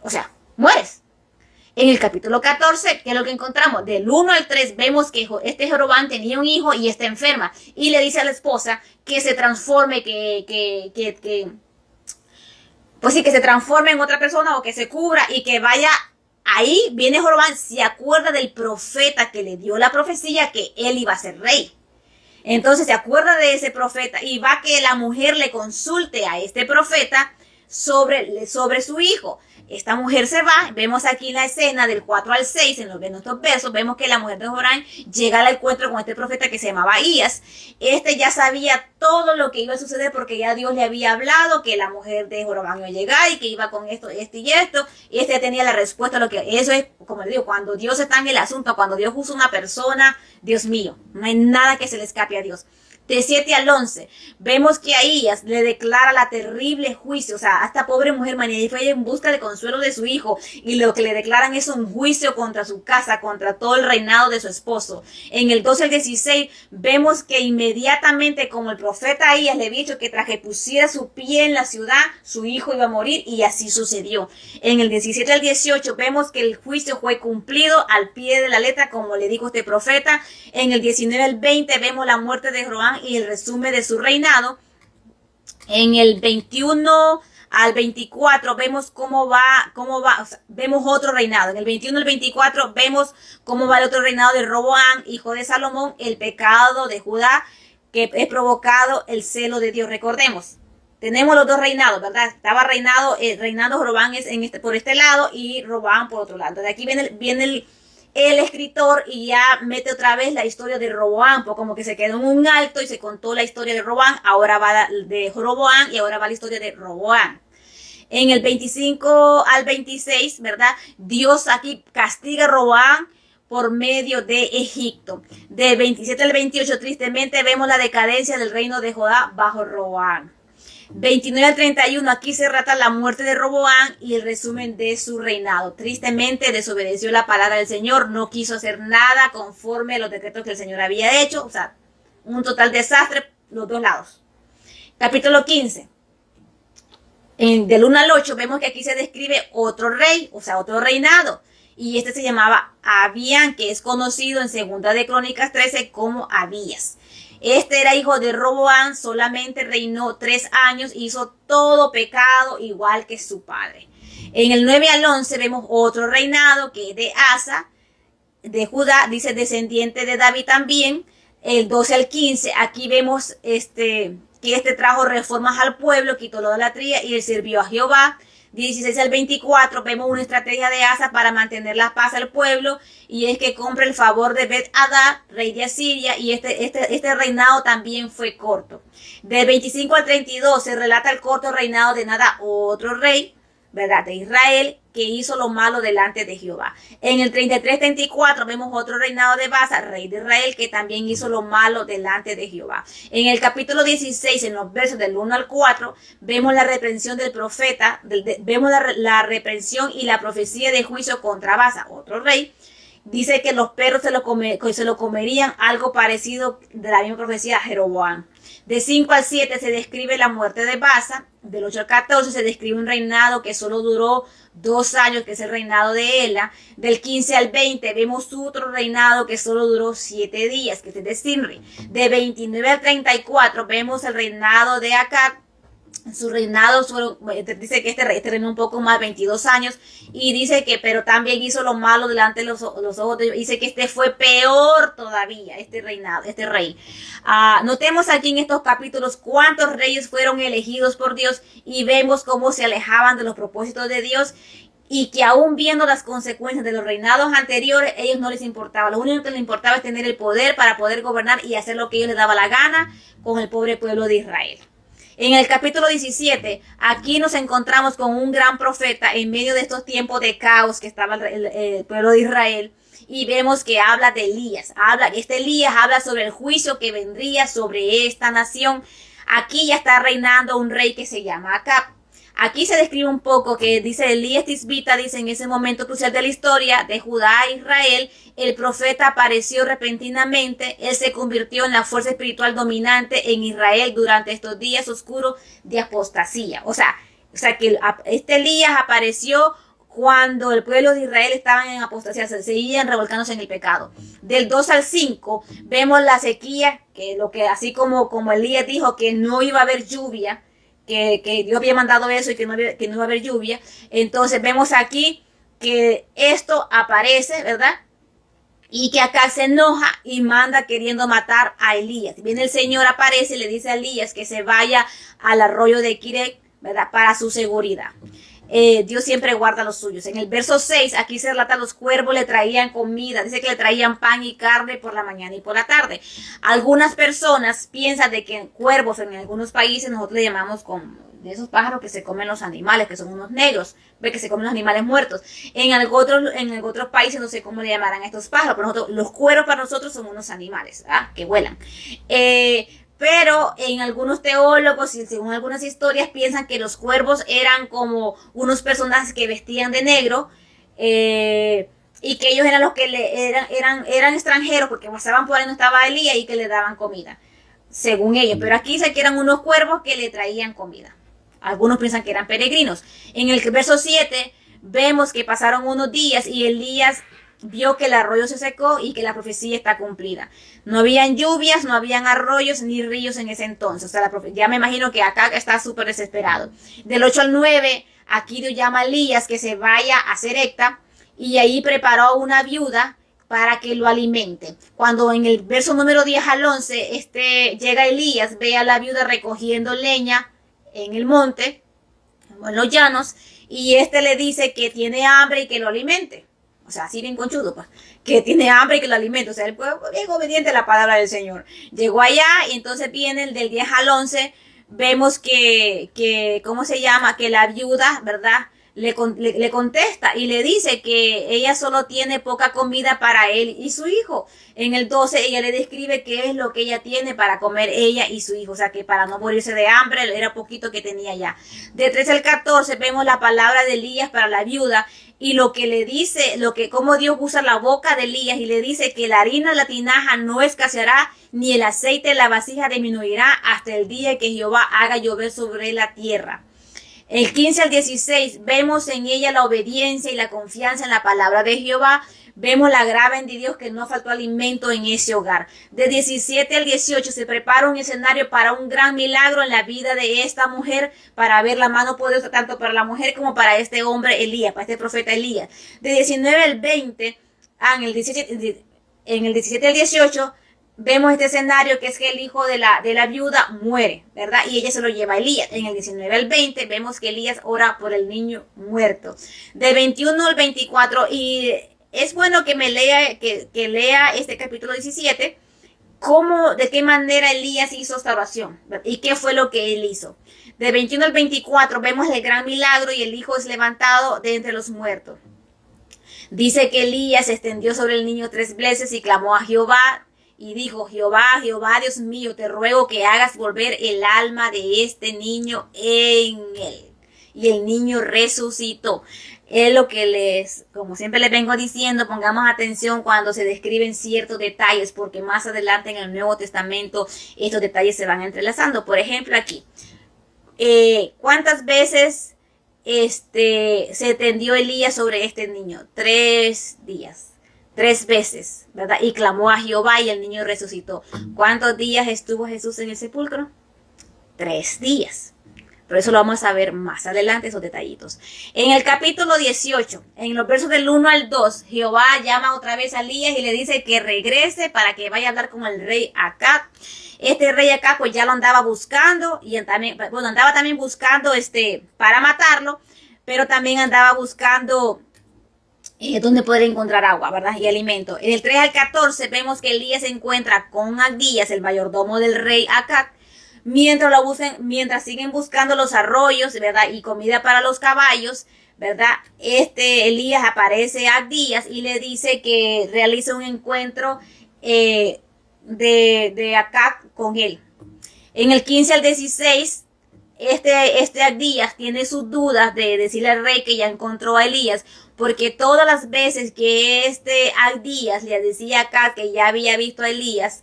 o sea, mueres. En el capítulo 14, que es lo que encontramos, del 1 al 3, vemos que este Jorobán tenía un hijo y está enferma. Y le dice a la esposa que se transforme, pues sí, que se transforme en otra persona o que se cubra y que vaya. Ahí viene Jorobán, se acuerda del profeta que le dio la profecía que él iba a ser rey. Entonces se acuerda de ese profeta y va que la mujer le consulte a este profeta sobre su hijo. Esta mujer se va, vemos aquí en la escena del 4 al 6, en nuestros versos, vemos que la mujer de Jorobán llega al encuentro con este profeta que se llamaba Ahías. Este ya sabía todo lo que iba a suceder porque ya Dios le había hablado que la mujer de Jorobán iba a llegar y que iba con esto y esto. Y este ya tenía la respuesta a lo que, eso es, como le digo, cuando Dios está en el asunto, cuando Dios usa una persona, Dios mío, no hay nada que se le escape a Dios. De 7 al 11, vemos que Ahías le declara la terrible juicio, o sea, a esta pobre mujer y fue en busca de consuelo de su hijo, y lo que le declaran es un juicio contra su casa, contra todo el reinado de su esposo. En el 12 al 16, vemos que inmediatamente, como el profeta Ahías le había dicho que tras que pusiera su pie en la ciudad, su hijo iba a morir, y así sucedió. En el 17 al 18, vemos que el juicio fue cumplido al pie de la letra, como le dijo este profeta. En el 19 al 20, vemos la muerte de Jorobán y el resumen de su reinado. En el 21 al 24 vemos cómo va, o sea, vemos otro reinado. En el 21 al 24 vemos cómo va el otro reinado de Roboam, hijo de Salomón, el pecado de Judá que es provocado el celo de Dios. Recordemos, tenemos los dos reinados, ¿verdad? Estaba reinando Roboam por este lado y Roboam por otro lado. De aquí viene el escritor y ya mete otra vez la historia de Roboam, pues como que se quedó en un alto y se contó la historia de Roboam, ahora va de Roboam y ahora va la historia de Roboam. En el 25 al 26, ¿verdad? Dios aquí castiga a Roboam por medio de Egipto. Del 27 al 28, tristemente, vemos la decadencia del reino de Judá bajo Roboam. 29 al 31, aquí se relata la muerte de Roboam y el resumen de su reinado. Tristemente desobedeció la palabra del Señor, no quiso hacer nada conforme a los decretos que el Señor había hecho, o sea, un total desastre los dos lados. Capítulo 15. Del 1 al 8 vemos que aquí se describe otro rey, o sea, otro reinado. Y este se llamaba Abías, que es conocido en Segunda de Crónicas 13 como Abías. Este era hijo de Roboam, solamente reinó 3 años, hizo todo pecado igual que su padre. En el 9 al 11 vemos otro reinado que es de Asa, de Judá, dice descendiente de David también. El 12 al 15, aquí vemos que trajo reformas al pueblo, quitó la idolatría y sirvió a Jehová. 16 al 24 vemos una estrategia de Asa para mantener la paz al pueblo, y es que compra el favor de Ben-Hadad, rey de Asiria, y este reinado también fue corto. Del 25 al 32 se relata el corto reinado de Nadab, otro rey, ¿verdad?, de Israel, que hizo lo malo delante de Jehová. En el 33-34 vemos otro reinado de Baasa, rey de Israel, que también hizo lo malo delante de Jehová. En el capítulo 16, en los versos del 1 al 4, vemos la reprensión del profeta, vemos la reprensión y la profecía de juicio contra Baasa, otro rey. Dice que los perros se lo comerían, algo parecido de la misma profecía a Jeroboam. De 5 al 7 se describe la muerte de Baasa. Del 8 al 14 se describe un reinado que solo duró 2 años, que es el reinado de Ela. Del 15 al 20 vemos otro reinado que solo duró 7 días, que es el de Zimri. De 29 al 34 vemos el reinado de Acab. Su reinado dice que este reinó un poco más, 22 años, y dice que, pero también hizo lo malo delante de los ojos de Dios. Dice que este fue peor todavía, este reinado, este rey. Notemos aquí en estos capítulos cuántos reyes fueron elegidos por Dios, y vemos cómo se alejaban de los propósitos de Dios, y que aún viendo las consecuencias de los reinados anteriores, a ellos no les importaba. Lo único que les importaba es tener el poder para poder gobernar y hacer lo que ellos les daba la gana con el pobre pueblo de Israel. En el capítulo 17, aquí nos encontramos con un gran profeta en medio de estos tiempos de caos que estaba el pueblo de Israel, y vemos que habla de Elías. Elías habla sobre el juicio que vendría sobre esta nación. Aquí ya está reinando un rey que se llama Acab. Aquí se describe un poco que dice Elías Tisbita, dice en ese momento crucial de la historia de Judá e Israel, el profeta apareció repentinamente, él se convirtió en la fuerza espiritual dominante en Israel durante estos días oscuros de apostasía. O sea que este Elías apareció cuando el pueblo de Israel estaba en apostasía, se seguían revolcándose en el pecado. Del 2 al 5 vemos la sequía, así como Elías dijo que no iba a haber lluvia, que Dios había mandado eso y que no iba a haber lluvia. Entonces vemos aquí que esto aparece, ¿verdad? Y que acá se enoja y manda queriendo matar a Elías. Viene el Señor, aparece y le dice a Elías que se vaya al arroyo de Kirek, ¿verdad?, para su seguridad. Dios siempre guarda los suyos. En el verso 6, aquí se relata, los cuervos le traían comida. Dice que le traían pan y carne por la mañana y por la tarde. Algunas personas piensan de que cuervos en algunos países nosotros le llamamos de esos pájaros que se comen los animales, que son unos negros, que se comen los animales muertos. En otros países no sé cómo le llamarán a estos pájaros, pero los cuervos para nosotros son unos animales que vuelan. Pero en algunos teólogos y según algunas historias piensan que los cuervos eran como unos personajes que vestían de negro, y que ellos eran los que eran extranjeros porque pasaban por ahí, no estaba Elías, y que le daban comida, según ellos. Pero aquí se que eran unos cuervos que le traían comida. Algunos piensan que eran peregrinos. En el verso 7 vemos que pasaron unos días y Elías vio que el arroyo se secó y que la profecía está cumplida. No habían lluvias, no habían arroyos ni ríos en ese entonces. O sea, ya me imagino que acá está súper desesperado. Del 8 al 9, aquí Dios llama a Elías que se vaya a Serepta, y ahí preparó una viuda para que lo alimente. Cuando en el verso número 10 al 11, llega Elías, ve a la viuda recogiendo leña en el monte, en los llanos, y le dice que tiene hambre y que lo alimente. O sea, así bien conchudo, pues, que tiene hambre y que lo alimente. O sea, el pueblo bien obediente a la palabra del Señor. Llegó allá, y entonces viene del 10 al 11, vemos que ¿cómo se llama? Que la viuda, ¿verdad?, le contesta y le dice que ella solo tiene poca comida para él y su hijo. En el 12 ella le describe qué es lo que ella tiene para comer ella y su hijo, o sea que para no morirse de hambre era poquito que tenía ya. De 13 al 14 vemos la palabra de Elías para la viuda y lo que le dice, cómo Dios usa la boca de Elías y le dice que la harina de la tinaja no escaseará ni el aceite de la vasija disminuirá hasta el día que Jehová haga llover sobre la tierra. El 15 al 16 vemos en ella la obediencia y la confianza en la palabra de Jehová. Vemos la gracia de Dios que no faltó alimento en ese hogar. De 17 al 18 se prepara un escenario para un gran milagro en la vida de esta mujer, para ver la mano poderosa tanto para la mujer como para este hombre Elías, para este profeta Elías. De 19 al 20, en el 17 al 18, vemos este escenario que es que el hijo de la viuda muere, ¿verdad? Y ella se lo lleva a Elías. En el 19 al 20 vemos que Elías ora por el niño muerto. De 21 al 24, y es bueno que que lea este capítulo 17, de qué manera Elías hizo esta oración, ¿verdad? Y qué fue lo que él hizo. De 21 al 24 vemos el gran milagro y el hijo es levantado de entre los muertos. Dice que Elías se extendió sobre el niño 3 veces y clamó a Jehová. Y dijo, Jehová, Dios mío, te ruego que hagas volver el alma de este niño en él. Y el niño resucitó. Es lo que como siempre les vengo diciendo, pongamos atención cuando se describen ciertos detalles, porque más adelante en el Nuevo Testamento estos detalles se van entrelazando. Por ejemplo, aquí, ¿cuántas veces se tendió Elías sobre este niño? 3 días. 3 veces, ¿verdad? Y clamó a Jehová y el niño resucitó. ¿Cuántos días estuvo Jesús en el sepulcro? 3 días. Pero eso lo vamos a ver más adelante, esos detallitos. En el capítulo 18, en los versos del 1 al 2, Jehová llama otra vez a Elías y le dice que regrese para que vaya a hablar con el rey Acab. Este rey Acab pues ya lo andaba buscando y andaba también buscando para matarlo, pero también andaba buscando donde poder encontrar agua, ¿verdad? Y alimento. En el 3 al 14 vemos que Elías se encuentra con Abdías, el mayordomo del rey Acab, mientras siguen buscando los arroyos, ¿verdad? Y comida para los caballos, ¿verdad? Elías aparece a Abdías y le dice que realice un encuentro de Acab con él. En el 15 al 16, Abdías tiene sus dudas de decirle al rey que ya encontró a Elías, porque todas las veces que Abdías le decía a Acab que ya había visto a Elías,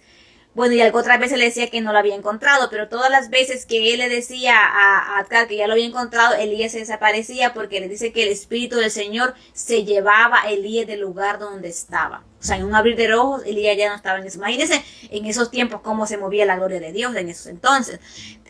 bueno, y otras veces le decía que no lo había encontrado, pero todas las veces que él le decía a Acab que ya lo había encontrado, Elías se desaparecía porque le dice que el Espíritu del Señor se llevaba a Elías del lugar donde estaba. O sea, en un abrir de ojos, Elías ya no estaba en eso. Imagínense en esos tiempos cómo se movía la gloria de Dios en esos entonces.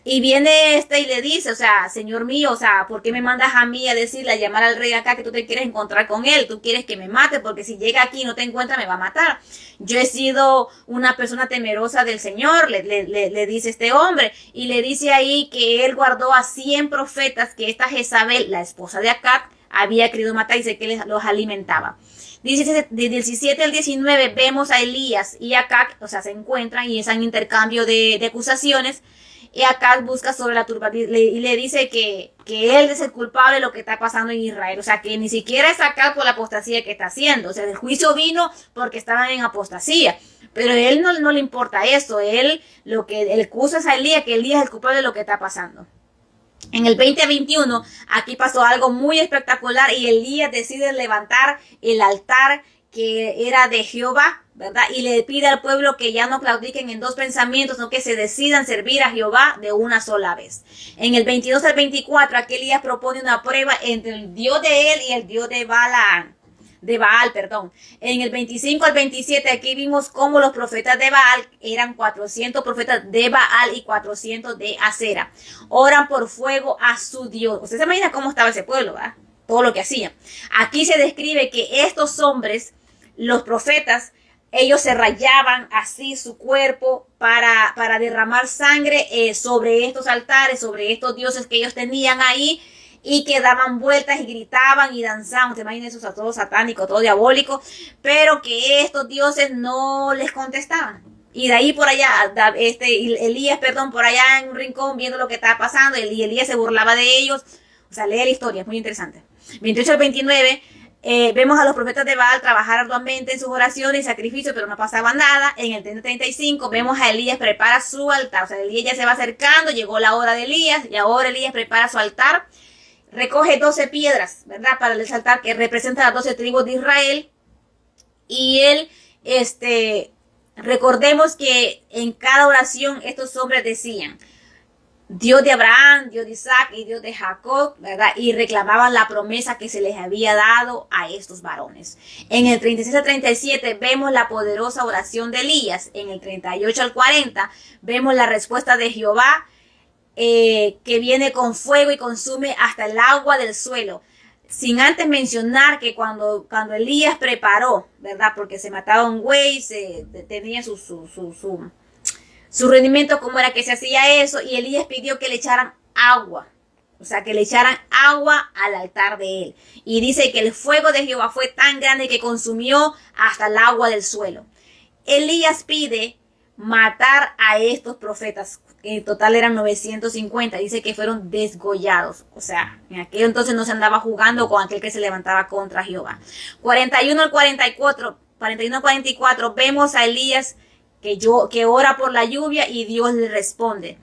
Y viene y le dice, o sea, Señor mío, o sea, ¿por qué me mandas a mí a decirle, a llamar al rey acá que tú te quieres encontrar con él? Tú quieres que me mate, porque si llega aquí y no te encuentra me va a matar. Yo he sido una persona temerosa del Señor, le dice este hombre, y le dice ahí que él guardó a 100 profetas que esta Jezabel, la esposa de Acab, había querido matar y sé que los alimentaba. De 17 al 19 vemos a Elías y Acab, o sea, se encuentran y es un intercambio de acusaciones. Y Acab busca sobre la turba y le dice que él es el culpable de lo que está pasando en Israel. O sea, que ni siquiera es Acab por la apostasía que está haciendo. O sea, el juicio vino porque estaban en apostasía. Pero a él no le importa eso. Él acusa es a Elías, que Elías es el culpable de lo que está pasando. En el 20-21, aquí pasó algo muy espectacular y Elías decide levantar el altar que era de Jehová, ¿verdad? Y le pide al pueblo que ya no claudiquen en dos pensamientos, sino que se decidan servir a Jehová de una sola vez. En el 22 al 24, aquí Elías propone una prueba entre el Dios de él y el Dios de Baal. En el 25 al 27, aquí vimos cómo los profetas de Baal, eran 400 profetas de Baal y 400 de Acera, oran por fuego a su Dios. Usted se imagina cómo estaba ese pueblo, ¿verdad? Todo lo que hacían. Aquí se describe que estos hombres, los profetas, ellos se rayaban así su cuerpo para derramar sangre sobre estos altares, sobre estos dioses que ellos tenían ahí, y que daban vueltas y gritaban y danzaban. Te imaginas eso, todo satánico, todo diabólico, pero que estos dioses no les contestaban. Y de ahí por allá, Elías, por allá en un rincón viendo lo que estaba pasando, y Elías se burlaba de ellos. O sea, lee la historia, es muy interesante. 28 al 29, vemos a los profetas de Baal trabajar arduamente en sus oraciones y sacrificios, pero no pasaba nada. En el 35 vemos a Elías prepara su altar. O sea, Elías ya se va acercando, llegó la hora de Elías y ahora Elías prepara su altar. Recoge 12 piedras, ¿verdad? Para el altar que representa las 12 tribus de Israel. Y él, recordemos que en cada oración estos hombres decían: Dios de Abraham, Dios de Isaac y Dios de Jacob, ¿verdad? Y reclamaban la promesa que se les había dado a estos varones. En el 36 al 37 vemos la poderosa oración de Elías. En el 38 al 40 vemos la respuesta de Jehová, que viene con fuego y consume hasta el agua del suelo. Sin antes mencionar que cuando Elías preparó, ¿verdad? Porque se mataba un güey, tenía su rendimiento, cómo era que se hacía eso, y Elías pidió que le echaran agua, o sea, que le echaran agua al altar de él. Y dice que el fuego de Jehová fue tan grande que consumió hasta el agua del suelo. Elías pide matar a estos profetas, que en total eran 950, dice que fueron desgollados. O sea, en aquel entonces no se andaba jugando con aquel que se levantaba contra Jehová. 41 al 44, 41 al 44, vemos a Elías que ora por la lluvia y Dios le responde.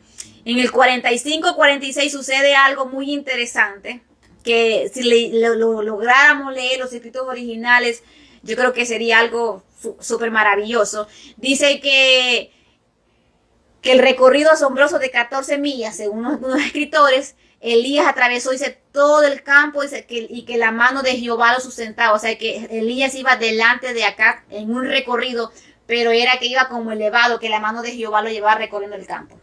En el 45-46 sucede algo muy interesante, que si lográramos leer los escritos originales, yo creo que sería algo súper maravilloso. Dice que el recorrido asombroso de 14 millas, según unos escritores, Elías atravesó, dice, todo el campo, dice, y que la mano de Jehová lo sustentaba. O sea, que Elías iba delante de Acab en un recorrido, pero era que iba como elevado, que la mano de Jehová lo llevaba recorriendo el campo.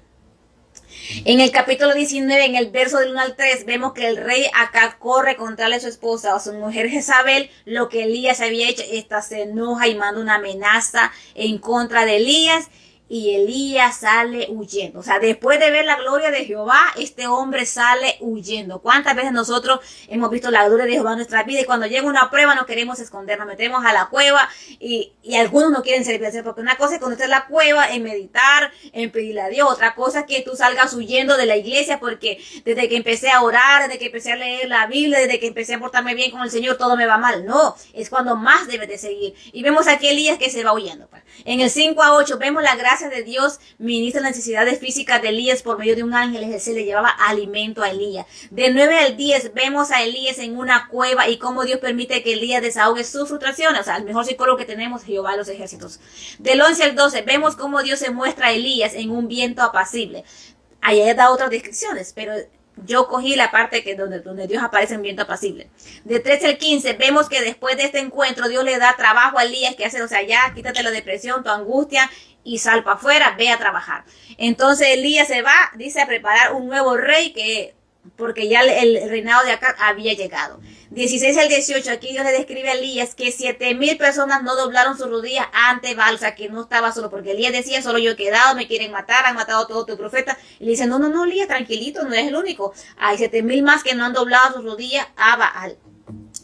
En el capítulo 19, en el verso del 1 al 3, vemos que el rey Acab corre contra su esposa, o su mujer Jezabel, lo que Elías había hecho. Esta se enoja y manda una amenaza en contra de Elías, y Elías sale huyendo. O sea, después de ver la gloria de Jehová, este hombre sale huyendo. ¿Cuántas veces nosotros hemos visto la gloria de Jehová en nuestra vida? Y cuando llega una prueba no queremos esconder, nos metemos a la cueva y algunos no quieren servir. Porque una cosa es cuando estás en la cueva, en meditar, en pedirle a Dios. Otra cosa es que tú salgas huyendo de la iglesia, porque desde que empecé a orar, desde que empecé a leer la Biblia, desde que empecé a portarme bien con el Señor, todo me va mal. No, es cuando más debes de seguir. Y vemos aquí a Elías que se va huyendo. En el 5 a 8 vemos la gracia de Dios ministra las necesidades físicas de Elías por medio de un ángel. Se le llevaba alimento a Elías. De 9 al 10 vemos a Elías en una cueva y cómo Dios permite que Elías desahogue sus frustraciones. O sea, el mejor psicólogo que tenemos, Jehová de los ejércitos. Del 11 al 12 vemos cómo Dios se muestra a Elías en un viento apacible. Ahí da otras descripciones, pero yo cogí la parte donde Dios aparece en viento apacible. De 13 al 15 vemos que después de este encuentro Dios le da trabajo a Elías, que hace, o sea, ya quítate la depresión, tu angustia y sal para afuera, ve a trabajar. Entonces Elías se va, dice, a preparar un nuevo rey, porque ya el reinado de Acab había llegado. 16 al 18, aquí Dios le describe a Elías que 7,000 personas no doblaron sus rodillas ante Baal, o sea, que no estaba solo, porque Elías decía, solo yo he quedado, me quieren matar, han matado a todos tus profetas. Y le dice, no, Elías, tranquilito, no eres el único. Hay 7,000 más que no han doblado sus rodillas a Baal.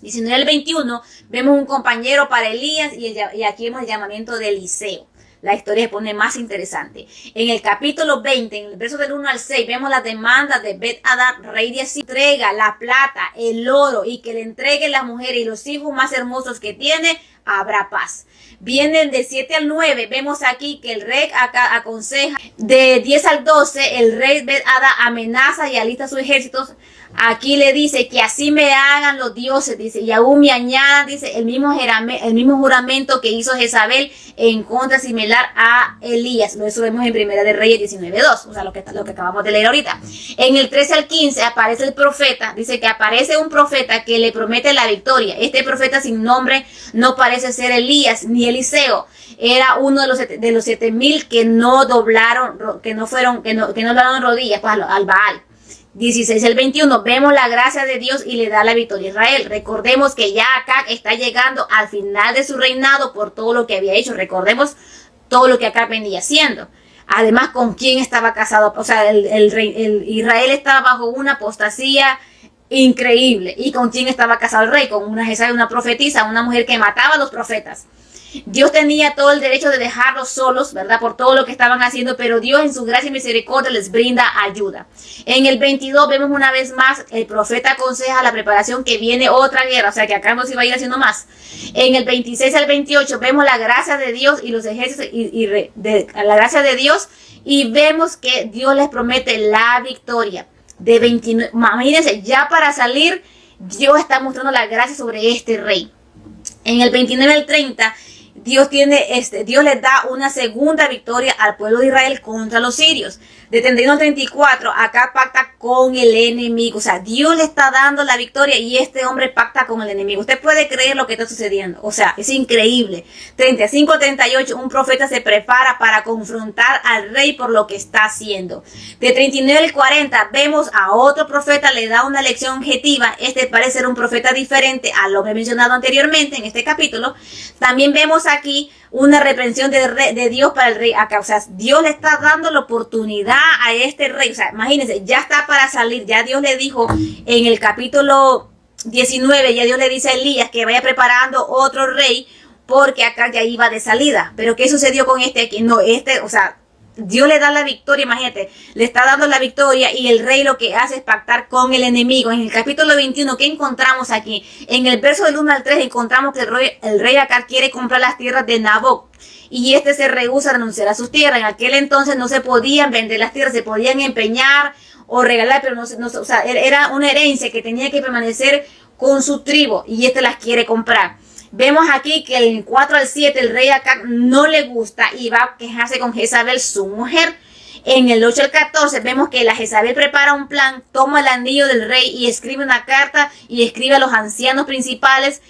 19 al 21, vemos un compañero para Elías, y aquí vemos el llamamiento de Eliseo. La historia se pone más interesante. En el capítulo 20, en el verso del 1 al 6, vemos la demanda de Ben-Hadad, rey de Asiria. Entrega la plata, el oro, y que le entreguen las mujeres y los hijos más hermosos que tiene, habrá paz. Vienen de 7 al 9, vemos aquí que el rey acá aconseja. De 10 al 12, el rey Ben-Hadad amenaza y alista sus ejércitos. Aquí le dice que así me hagan los dioses, dice, y aún me añadan, dice, el mismo juramento que hizo Jezabel en contra similar a Elías. Eso vemos en Primera de Reyes 19:2, o sea, lo que acabamos de leer ahorita. En el 13 al 15 aparece el profeta, dice que aparece un profeta que le promete la victoria. Este profeta sin nombre no parece ser Elías ni Eliseo. Era uno de los 7,000 que no doblaron, que no doblaron rodillas pues, al Baal. 16 al 21, vemos la gracia de Dios y le da la victoria a Israel. Recordemos que ya Acab está llegando al final de su reinado por todo lo que había hecho. Recordemos todo lo que Acab venía haciendo. Además, ¿con quién estaba casado? O sea, Israel estaba bajo una apostasía increíble. ¿Y con quién estaba casado el rey? Con una Jezabel, una profetisa, una mujer que mataba a los profetas. Dios tenía todo el derecho de dejarlos solos, ¿verdad? Por todo lo que estaban haciendo, pero Dios en su gracia y misericordia les brinda ayuda. En el 22 vemos una vez más, el profeta aconseja la preparación que viene otra guerra, o sea que acá no se va a ir haciendo más. En el 26 al 28 vemos la gracia de Dios y los ejércitos, la gracia de Dios, y vemos que Dios les promete la victoria. De 29, imagínense, ya para salir, Dios está mostrando la gracia sobre este rey. En el 29 al 30, Dios les da una segunda victoria al pueblo de Israel contra los sirios. De 31 al 34, acá pacta con el enemigo. O sea, Dios le está dando la victoria y este hombre pacta con el enemigo. Usted puede creer lo que está sucediendo. O sea, es increíble. 35 al 38, un profeta se prepara para confrontar al rey por lo que está haciendo. De 39 al 40, vemos a otro profeta, le da una lección objetiva. Este parece ser un profeta diferente a lo que he mencionado anteriormente en este capítulo. También vemos aquí una reprensión de Dios para el rey acá. O sea, Dios le está dando la oportunidad a este rey. O sea, imagínense, ya está para salir. Ya Dios le dijo en el capítulo 19, ya Dios le dice a Elías que vaya preparando otro rey porque acá ya iba de salida. Pero ¿qué sucedió con este aquí? No, o sea, Dios le da la victoria, imagínate, le está dando la victoria y el rey lo que hace es pactar con el enemigo. En el capítulo 21, ¿qué encontramos aquí? En el verso del 1 al 3 encontramos que el rey Acab quiere comprar las tierras de Naboc y este se rehúsa a renunciar a sus tierras. En aquel entonces no se podían vender las tierras, se podían empeñar o regalar, pero o sea, era una herencia que tenía que permanecer con su tribu y este las quiere comprar. Vemos aquí que en 4 al 7 el rey Acab no le gusta y va a quejarse con Jezabel, su mujer. En el 8 al 14 vemos que la Jezabel prepara un plan, toma el anillo del rey y escribe una carta y escribe a los ancianos principales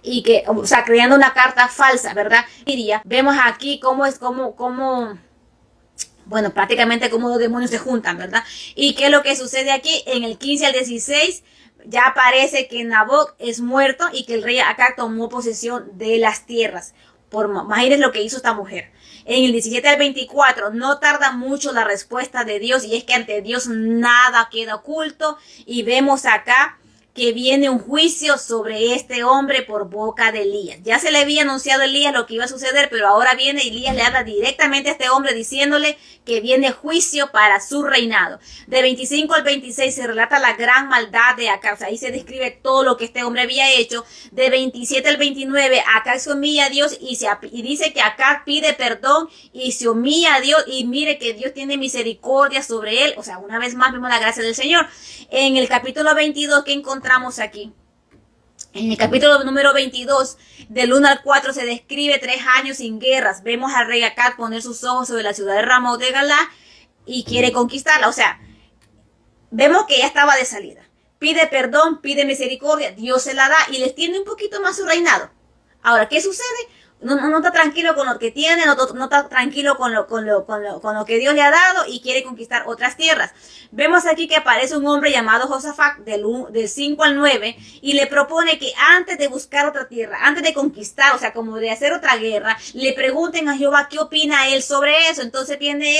y que, o sea, creando una carta falsa, ¿verdad? Vemos aquí bueno, prácticamente cómo los demonios se juntan, ¿verdad? Y qué es lo que sucede aquí en el 15 al 16. Ya aparece que Naboc es muerto y que el rey Acab tomó posesión de las tierras. Imagínense lo que hizo esta mujer. En el 17 al 24 no tarda mucho la respuesta de Dios y es que ante Dios nada queda oculto y vemos acá que viene un juicio sobre este hombre por boca de Elías. Ya se le había anunciado a Elías lo que iba a suceder, pero ahora viene Elías, le habla directamente a este hombre diciéndole que viene juicio para su reinado. De 25 al 26 se relata la gran maldad de Acab. O sea, ahí se describe todo lo que este hombre había hecho. De 27 al 29, Acab se humilla a Dios y dice que Acab pide perdón y se humilla a Dios y mire que Dios tiene misericordia sobre él. O sea, una vez más vemos la gracia del Señor. En el capítulo 22 que encontramos aquí. En el capítulo número 22, del 1 al 4, se describe 3 años sin guerras. Vemos al rey Acab poner sus ojos sobre la ciudad de Ramot de Galá y quiere conquistarla. O sea, vemos que ya estaba de salida. Pide perdón, pide misericordia, Dios se la da y le extiende un poquito más su reinado. Ahora, ¿qué sucede? No está tranquilo con lo que tiene, no está tranquilo con lo que Dios le ha dado y quiere conquistar otras tierras. Vemos aquí que aparece un hombre llamado Josafat del 5 al 9 y le propone que antes de buscar otra tierra, antes de conquistar, o sea, como de hacer otra guerra, le pregunten a Jehová qué opina él sobre eso. Entonces viene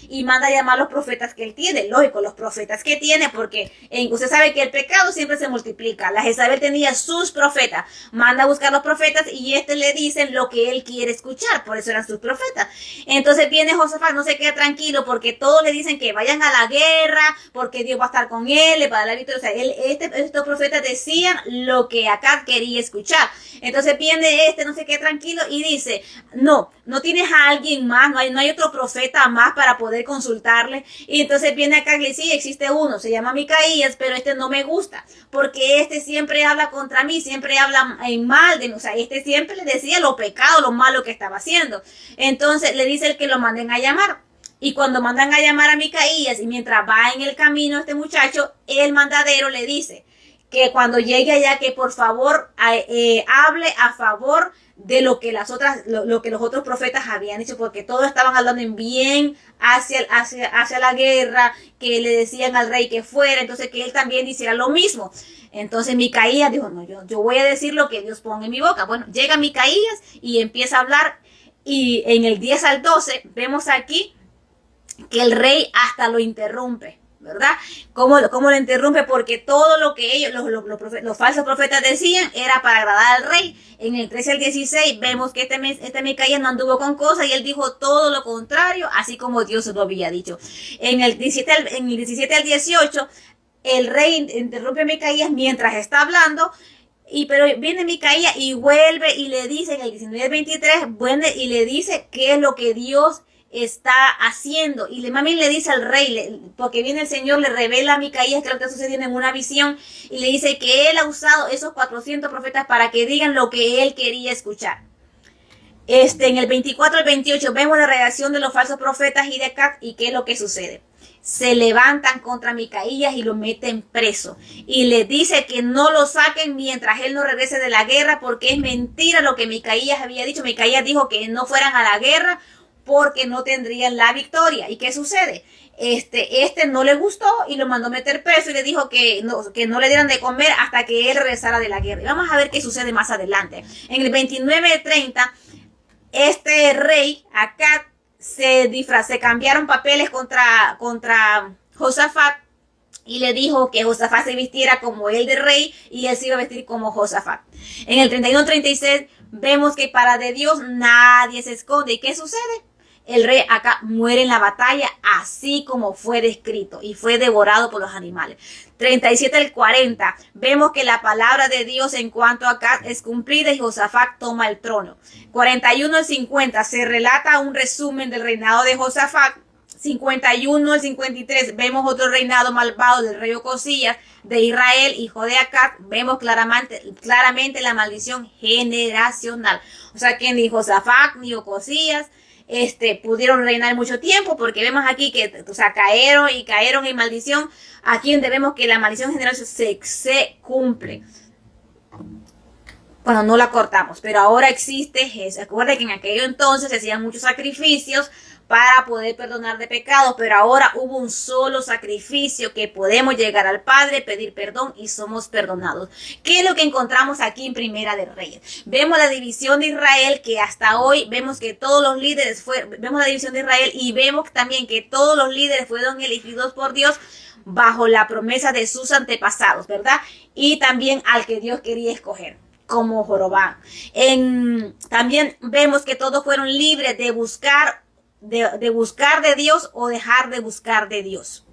y manda a llamar a los profetas que él tiene. Lógico, los profetas que tiene, porque usted sabe que el pecado siempre se multiplica. La Jezabel tenía sus profetas, manda a buscar los profetas y le dicen lo que él quiere escuchar, por eso eran sus profetas. Entonces viene Josafat, no se queda tranquilo porque todos le dicen que vayan a la guerra, porque Dios va a estar con él, le va a dar la victoria. O sea, estos profetas decían lo que Acab quería escuchar. Entonces viene no se queda tranquilo y dice, no tienes a alguien más, no hay otro profeta más para poder consultarle. Y entonces viene Acab y dice, sí, existe uno, se llama Micaías, pero no me gusta, porque siempre habla contra mí, siempre habla en mal de mí. O sea, siempre le decía lo pecado, lo malo que estaba haciendo. Entonces le dice el que lo manden a llamar. Y cuando mandan a llamar a Micaías y mientras va en el camino este muchacho, el mandadero le dice que cuando llegue allá que por favor hable a favor de lo que los otros profetas habían dicho, porque todos estaban hablando en bien hacia la guerra, que le decían al rey que fuera, entonces que él también hiciera lo mismo. Entonces Micaías dijo, no, yo voy a decir lo que Dios ponga en mi boca. Bueno, llega Micaías y empieza a hablar y en el 10 al 12 vemos aquí que el rey hasta lo interrumpe. ¿verdad? ¿Cómo lo interrumpe? Porque todo lo que ellos, los falsos profetas decían era para agradar al rey. En el 13 al 16 vemos que este Micaías no anduvo con cosas y él dijo todo lo contrario, así como Dios lo había dicho. En el 17 al 18, el rey interrumpe a Micaías mientras está hablando. Pero viene Micaías y vuelve y le dice en el 19 al 23, vuelve y le dice qué es lo que Dios está haciendo. Y también le dice al rey, porque viene el Señor, le revela a Micaías que lo que está sucediendo en una visión y le dice que él ha usado esos 400 profetas para que digan lo que él quería escuchar. En el 24 al 28 vemos la reacción de los falsos profetas y de Acat y qué es lo que sucede. Se levantan contra Micaías y lo meten preso. Y le dice que no lo saquen mientras él no regrese de la guerra, porque es mentira lo que Micaías había dicho. Micaías dijo que no fueran a la guerra porque no tendrían la victoria. ¿Y qué sucede? Este no le gustó y lo mandó meter preso y le dijo que no le dieran de comer hasta que él regresara de la guerra. Y vamos a ver qué sucede más adelante. En el 29-30, este rey, Acat, se cambiaron papeles contra Josafat y le dijo que Josafat se vistiera como él de rey y él se iba a vestir como Josafat. En el 31-36 vemos que para de Dios nadie se esconde. ¿Y qué sucede? El rey Acat muere en la batalla así como fue descrito y fue devorado por los animales. 37 al 40 vemos que la palabra de Dios en cuanto a Acat es cumplida y Josafat toma el trono. 41 al 50 se relata un resumen del reinado de Josafat. 51 al 53 vemos otro reinado malvado del rey Ocosías de Israel, hijo de Acat. Vemos claramente la maldición generacional. O sea que ni Josafat ni Ocosías pudieron reinar mucho tiempo, porque vemos aquí que, cayeron en maldición. Aquí donde vemos que la maldición generacional se cumple. Bueno, no la cortamos, pero ahora existe. Recuerden que en aquello entonces se hacían muchos sacrificios para poder perdonar de pecados, pero ahora hubo un solo sacrificio que podemos llegar al Padre, pedir perdón y somos perdonados. ¿Qué es lo que encontramos aquí en Primera de Reyes? Vemos la división de Israel, que hasta hoy vemos que todos los líderes vemos la división de Israel y vemos también que todos los líderes fueron elegidos por Dios bajo la promesa de sus antepasados, ¿verdad? Y también al que Dios quería escoger, como Jorobán. También vemos que todos fueron libres de buscar de Dios o dejar de buscar de Dios.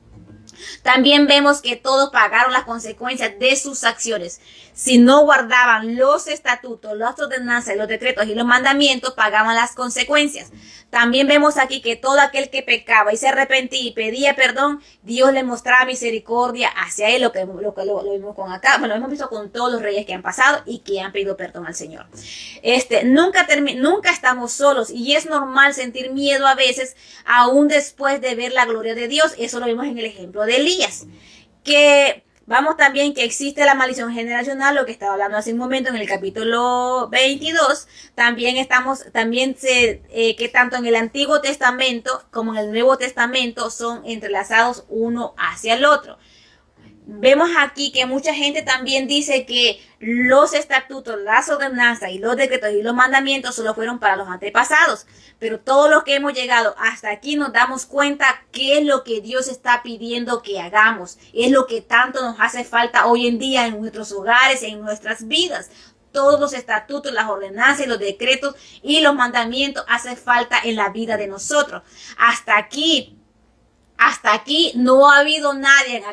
También vemos que todos pagaron las consecuencias de sus acciones. Si no guardaban los estatutos, las ordenanzas, los decretos y los mandamientos, pagaban las consecuencias. También vemos aquí que todo aquel que pecaba y se arrepentía y pedía perdón, Dios le mostraba misericordia hacia él, lo vimos con acá, lo hemos visto con todos los reyes que han pasado y que han pedido perdón al Señor. Nunca estamos solos y es normal sentir miedo a veces, aún después de ver la gloria de Dios. Eso lo vimos en el ejemplo de Elías, que vamos también que existe la maldición generacional, lo que estaba hablando hace un momento en el capítulo 22. Que tanto en el Antiguo Testamento como en el Nuevo Testamento son entrelazados uno hacia el otro. Vemos aquí que mucha gente también dice que los estatutos, las ordenanzas y los decretos y los mandamientos solo fueron para los antepasados. Pero todos los que hemos llegado hasta aquí nos damos cuenta qué es lo que Dios está pidiendo que hagamos. Es lo que tanto nos hace falta hoy en día en nuestros hogares, en nuestras vidas. Todos los estatutos, las ordenanzas, los decretos y los mandamientos hacen falta en la vida de nosotros. Hasta aquí no ha habido nadie,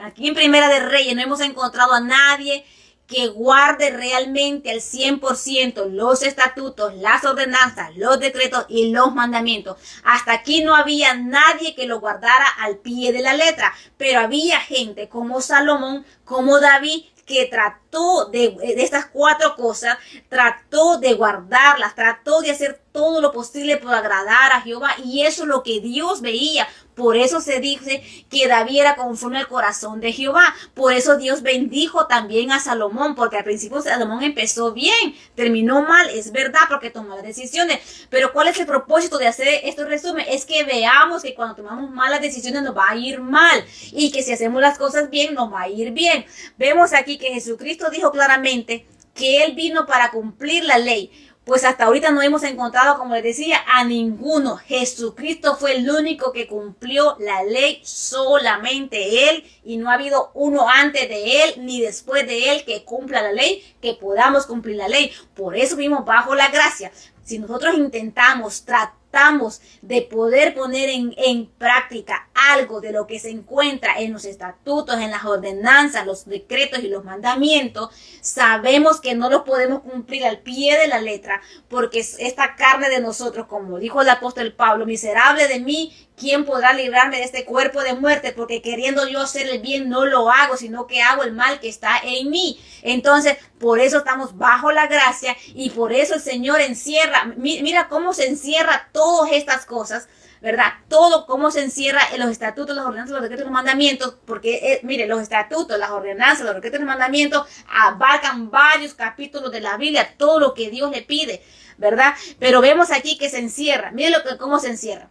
aquí en Primera de Reyes no hemos encontrado a nadie que guarde realmente al 100% los estatutos, las ordenanzas, los decretos y los mandamientos. Hasta aquí no había nadie que lo guardara al pie de la letra, pero había gente como Salomón, como David, que trató de estas 4 cosas, trató de guardarlas, trató de hacer todo lo posible por agradar a Jehová, y eso es lo que Dios veía. Por eso se dice que David era conforme al corazón de Jehová. Por eso Dios bendijo también a Salomón, porque al principio Salomón empezó bien, terminó mal, es verdad, porque tomó las decisiones. Pero ¿cuál es el propósito de hacer estos resúmenes? Es que veamos que cuando tomamos malas decisiones nos va a ir mal, y que si hacemos las cosas bien nos va a ir bien. Vemos aquí que Jesucristo dijo claramente que Él vino para cumplir la ley. Pues hasta ahorita no hemos encontrado, como les decía, a ninguno. Jesucristo fue el único que cumplió la ley, solamente Él, y no ha habido uno antes de Él ni después de Él que cumpla la ley, que podamos cumplir la ley. Por eso vivimos bajo la gracia. Si nosotros intentamos, tratamos de poder poner en práctica algo de lo que se encuentra en los estatutos, en las ordenanzas, los decretos y los mandamientos, sabemos que no los podemos cumplir al pie de la letra, porque esta carne de nosotros, como dijo el apóstol Pablo, miserable de mí, ¿quién podrá librarme de este cuerpo de muerte? Porque queriendo yo hacer el bien no lo hago, sino que hago el mal que está en mí. Entonces, por eso estamos bajo la gracia y por eso el Señor encierra, mira cómo se encierra todas estas cosas, ¿verdad? Todo cómo se encierra en los estatutos, las ordenanzas, los decretos, los mandamientos, porque, mire, los estatutos, las ordenanzas, los decretos, los mandamientos abarcan varios capítulos de la Biblia, todo lo que Dios le pide, ¿verdad? Pero vemos aquí que se encierra, mire cómo se encierra.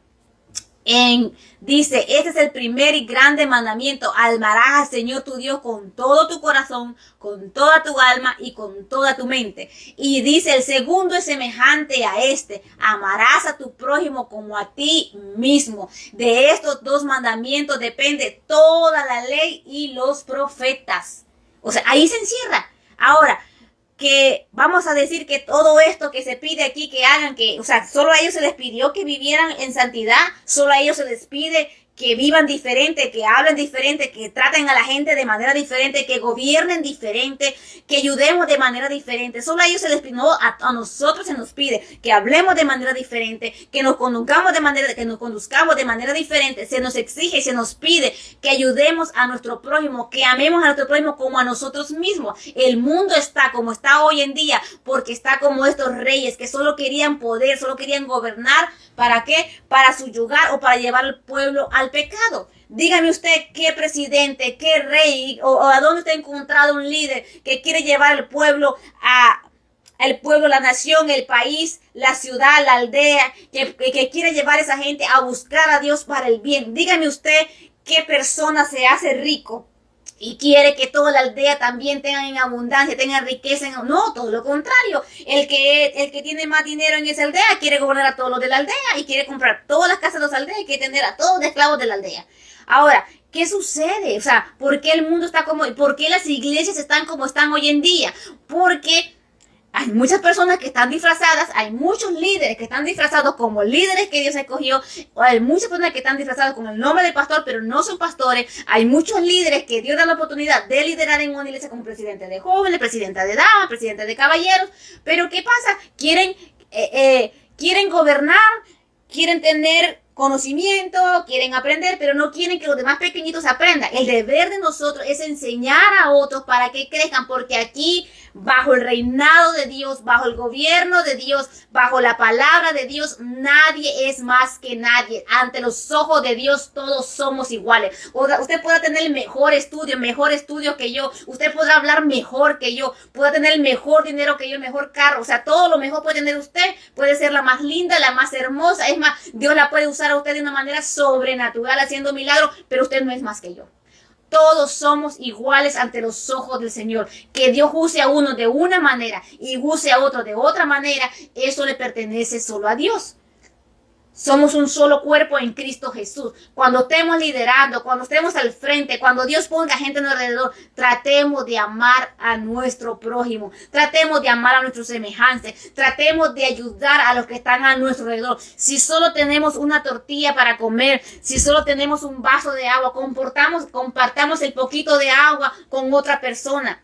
Dice, este es el primer y grande mandamiento: amarás al Señor tu Dios con todo tu corazón, con toda tu alma y con toda tu mente. Y dice, el segundo es semejante a este: amarás a tu prójimo como a ti mismo. De estos dos mandamientos depende toda la ley y los profetas. O sea, ahí se encierra. Ahora, que vamos a decir que todo esto que se pide aquí que hagan, que, o sea, solo a ellos se les pidió que vivieran en santidad, solo a ellos se les pide que vivan diferente, que hablen diferente, que traten a la gente de manera diferente, que gobiernen diferente, que ayudemos de manera diferente. Solo a ellos se les pide, no, a nosotros se nos pide que hablemos de manera diferente, que nos conduzcamos de manera diferente. Se nos exige y se nos pide que ayudemos a nuestro prójimo, que amemos a nuestro prójimo como a nosotros mismos. El mundo está como está hoy en día porque está como estos reyes que solo querían poder, solo querían gobernar. ¿Para qué? Para subyugar o para llevar al pueblo al pecado. Dígame usted qué presidente, qué rey o a dónde está encontrado un líder que quiere llevar al pueblo la nación, el país, la ciudad, la aldea, que quiere llevar a esa gente a buscar a Dios para el bien. Dígame usted qué persona se hace rico y quiere que toda la aldea también tenga en abundancia, tenga riqueza. No, todo lo contrario. El que tiene más dinero en esa aldea quiere gobernar a todos los de la aldea y quiere comprar todas las casas de las aldeas y quiere tener a todos los esclavos de la aldea. Ahora, ¿qué sucede? O sea, ¿por qué el mundo está por qué las iglesias están como están hoy en día? Porque hay muchas personas que están disfrazadas, hay muchos líderes que están disfrazados como líderes que Dios escogió, hay muchas personas que están disfrazadas con el nombre del pastor, pero no son pastores, hay muchos líderes que Dios da la oportunidad de liderar en una iglesia como presidente de jóvenes, presidenta de damas, presidente de caballeros, pero ¿qué pasa? Quieren gobernar, quieren tener conocimiento, quieren aprender, pero no quieren que los demás pequeñitos aprendan. El deber de nosotros es enseñar a otros para que crezcan, porque aquí, bajo el reinado de Dios, bajo el gobierno de Dios, bajo la palabra de Dios, nadie es más que nadie. Ante los ojos de Dios todos somos iguales. Usted puede tener el mejor estudio que yo, usted podrá hablar mejor que yo, puede tener el mejor dinero que yo, el mejor carro, o sea, todo lo mejor puede tener usted, puede ser la más linda, la más hermosa, es más, Dios la puede usar a usted de una manera sobrenatural haciendo milagros, pero usted no es más que yo. Todos somos iguales ante los ojos del Señor. Que Dios use a uno de una manera y use a otro de otra manera, eso le pertenece solo a Dios. Somos un solo cuerpo en Cristo Jesús. Cuando estemos liderando, cuando estemos al frente, cuando Dios ponga gente a nuestro alrededor, tratemos de amar a nuestro prójimo, tratemos de amar a nuestros semejantes, tratemos de ayudar a los que están a nuestro alrededor. Si solo tenemos una tortilla para comer, si solo tenemos un vaso de agua, compartamos el poquito de agua con otra persona.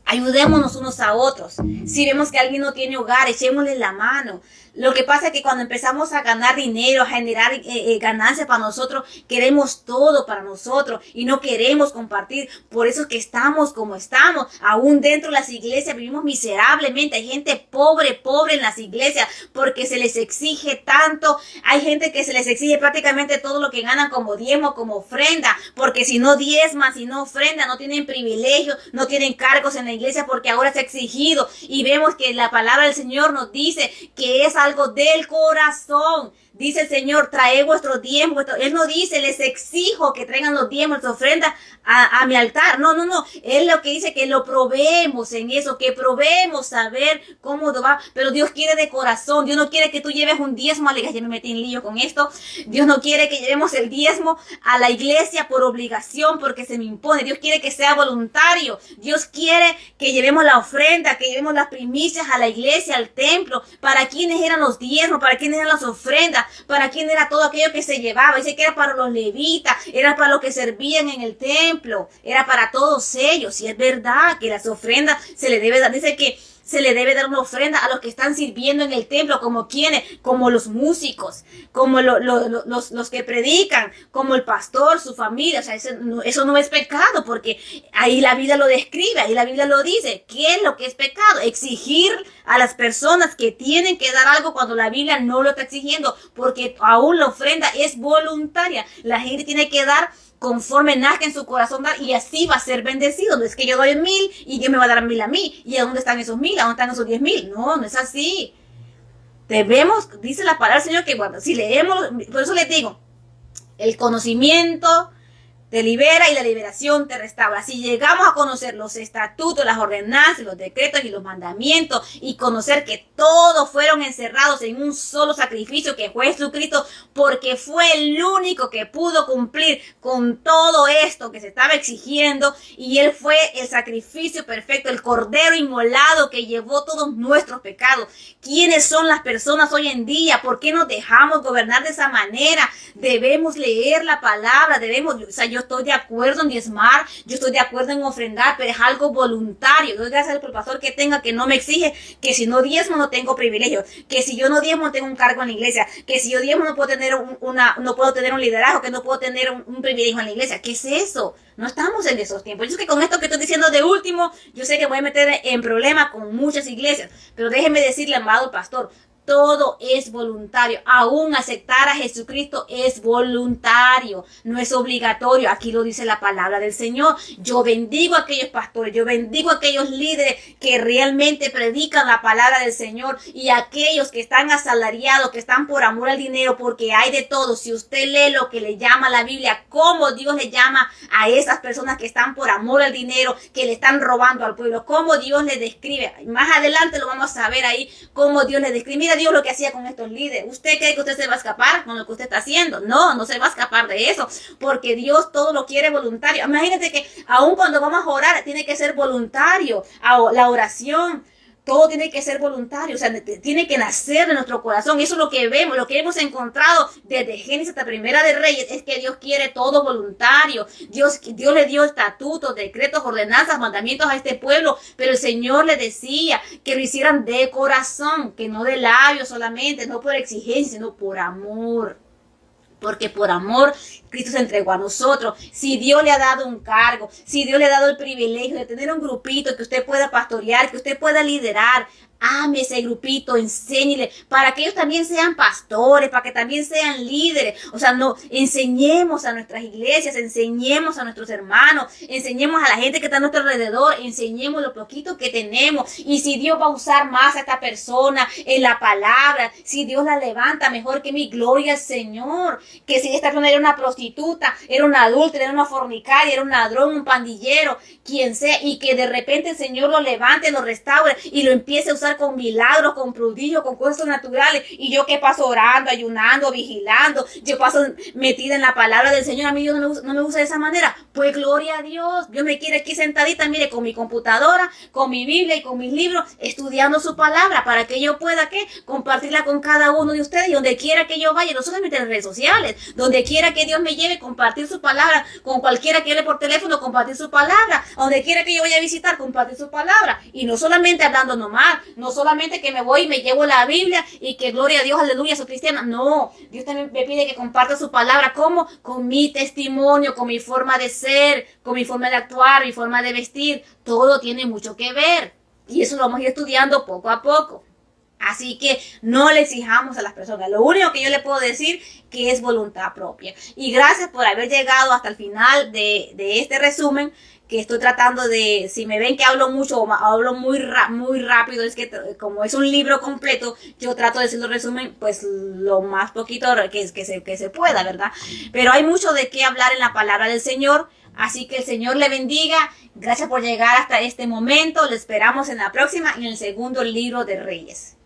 Ayudémonos unos a otros. Si vemos que alguien no tiene hogar, echémosle la mano. Lo que pasa es que cuando empezamos a ganar dinero, a generar ganancias para nosotros, queremos todo para nosotros y no queremos compartir. Por eso es que estamos como estamos. Aún dentro de las iglesias vivimos miserablemente. Hay gente pobre en las iglesias porque se les exige tanto. Hay gente que se les exige prácticamente todo lo que ganan como diezmo, como ofrenda. Porque si no diezman, si no ofrenda, no tienen privilegios, no tienen cargos en la iglesia porque ahora se ha exigido. Y vemos que la palabra del Señor nos dice que es algo del corazón. Dice el Señor, trae vuestros diezmos. Él no dice, les exijo que traigan los diezmos, las ofrendas a mi altar. No. Él lo que dice que lo probemos en eso, que probemos saber cómo va. Pero Dios quiere de corazón. Dios no quiere que tú lleves un diezmo a la iglesia. Ya me metí en lío con esto. Dios no quiere que llevemos el diezmo a la iglesia por obligación, porque se me impone. Dios quiere que sea voluntario. Dios quiere que llevemos la ofrenda, que llevemos las primicias a la iglesia, al templo. ¿Para quiénes eran los diezmos? ¿Para quiénes eran las ofrendas? ¿Para quién era todo aquello que se llevaba? Dice que era para los levitas, era para los que servían en el templo, era para todos ellos. Y es verdad que las ofrendas se le debe dar. Dice que se le debe dar una ofrenda a los que están sirviendo en el templo, como quienes, como los músicos, como los que predican, como el pastor, su familia. O sea, eso no es pecado, porque ahí la Biblia lo describe, ahí la Biblia lo dice. ¿Qué es lo que es pecado? Exigir a las personas que tienen que dar algo cuando la Biblia no lo está exigiendo, porque aún la ofrenda es voluntaria. La gente tiene que dar conforme nazca en su corazón dar, y así va a ser bendecido. No es que yo doy 1,000 y Dios me va a dar 1,000 a mí. ¿Y a dónde están esos 1,000? ¿A dónde están esos 10,000? No es así. Debemos, dice la palabra del Señor, que bueno, si leemos, por eso les digo, el conocimiento te libera y la liberación te restaura. Si llegamos a conocer los estatutos, las ordenanzas, los decretos y los mandamientos, y conocer que todos fueron encerrados en un solo sacrificio que fue Jesucristo, porque fue el único que pudo cumplir con todo esto que se estaba exigiendo, y Él fue el sacrificio perfecto, el cordero inmolado que llevó todos nuestros pecados. ¿Quiénes son las personas hoy en día? ¿Por qué nos dejamos gobernar de esa manera? Debemos leer la palabra, yo estoy de acuerdo en diezmar, yo estoy de acuerdo en ofrendar, pero es algo voluntario. Doy gracias al pastor que no me exige que si no diezmo no tengo privilegio, que si yo no diezmo no tengo un cargo en la iglesia, que si yo diezmo no puedo tener no puedo tener un liderazgo, que no puedo tener un privilegio en la iglesia. ¿Qué es eso? No estamos en esos tiempos. Yo sé que con esto que estoy diciendo de último, yo sé que voy a meter en problemas con muchas iglesias, pero déjeme decirle, amado pastor, todo es voluntario. Aún aceptar a Jesucristo es voluntario, no es obligatorio. Aquí lo dice la palabra del Señor. Yo bendigo a aquellos pastores, yo bendigo a aquellos líderes que realmente predican la palabra del Señor, y a aquellos que están asalariados, que están por amor al dinero, porque hay de todo. Si usted lee lo que le llama la Biblia, cómo Dios le llama a esas personas que están por amor al dinero, que le están robando al pueblo, cómo Dios le describe. Más adelante lo vamos a ver ahí, cómo Dios le describe. Mira Dios lo que hacía con estos líderes. ¿Usted cree que usted se va a escapar con lo que usted está haciendo? No se va a escapar de eso, porque Dios todo lo quiere voluntario. Imagínate que aún cuando vamos a orar, tiene que ser voluntario. La oración, todo tiene que ser voluntario, o sea, tiene que nacer de nuestro corazón. Eso es lo que vemos, lo que hemos encontrado desde Génesis hasta Primera de Reyes, es que Dios quiere todo voluntario. Dios le dio estatutos, decretos, ordenanzas, mandamientos a este pueblo, pero el Señor le decía que lo hicieran de corazón, que no de labios solamente, no por exigencia, sino por amor. Porque por amor Cristo se entregó a nosotros. Si Dios le ha dado un cargo, si Dios le ha dado el privilegio de tener un grupito que usted pueda pastorear, que usted pueda liderar, ame ese grupito, enséñele, para que ellos también sean pastores, para que también sean líderes. O sea, enseñemos a nuestras iglesias, enseñemos a nuestros hermanos, enseñemos a la gente que está a nuestro alrededor, enseñemos lo poquito que tenemos. Y si Dios va a usar más a esta persona en la palabra, si Dios la levanta mejor que mi, gloria al Señor. Que si esta persona era una prostituta, era una adúltera, era una fornicaria, era un ladrón, un pandillero, quien sea, y que de repente el Señor lo levante, lo restaure y lo empiece a usar con milagros, con prodigios, con cosas naturales, y yo que paso orando, ayunando, vigilando, yo paso metida en la palabra del Señor, a mí Dios no me usa de esa manera. Pues gloria a Dios, Dios me quiere aquí sentadita, mire, con mi computadora, con mi Biblia y con mis libros, estudiando su palabra, para que yo pueda, compartirla con cada uno de ustedes, y donde quiera que yo vaya, no solamente en redes sociales, donde quiera que Dios me lleve, compartir su palabra, con cualquiera que hable por teléfono, compartir su palabra, donde quiera que yo vaya a visitar, compartir su palabra, y no solamente hablando nomás, no solamente que me voy y me llevo la Biblia y que gloria a Dios, aleluya, soy cristiana. No, Dios también me pide que comparta su palabra. ¿Cómo? Con mi testimonio, con mi forma de ser, con mi forma de actuar, mi forma de vestir. Todo tiene mucho que ver. Y eso lo vamos a ir estudiando poco a poco. Así que no le exijamos a las personas. Lo único que yo le puedo decir que es voluntad propia. Y gracias por haber llegado hasta el final de este resumen, que estoy tratando de, si me ven que hablo mucho o hablo muy rápido, es que como es un libro completo, yo trato de hacer el resumen pues lo más poquito que se pueda, ¿verdad? Pero hay mucho de qué hablar en la palabra del Señor, así que el Señor le bendiga. Gracias por llegar hasta este momento. Le esperamos en la próxima, en el segundo libro de Reyes.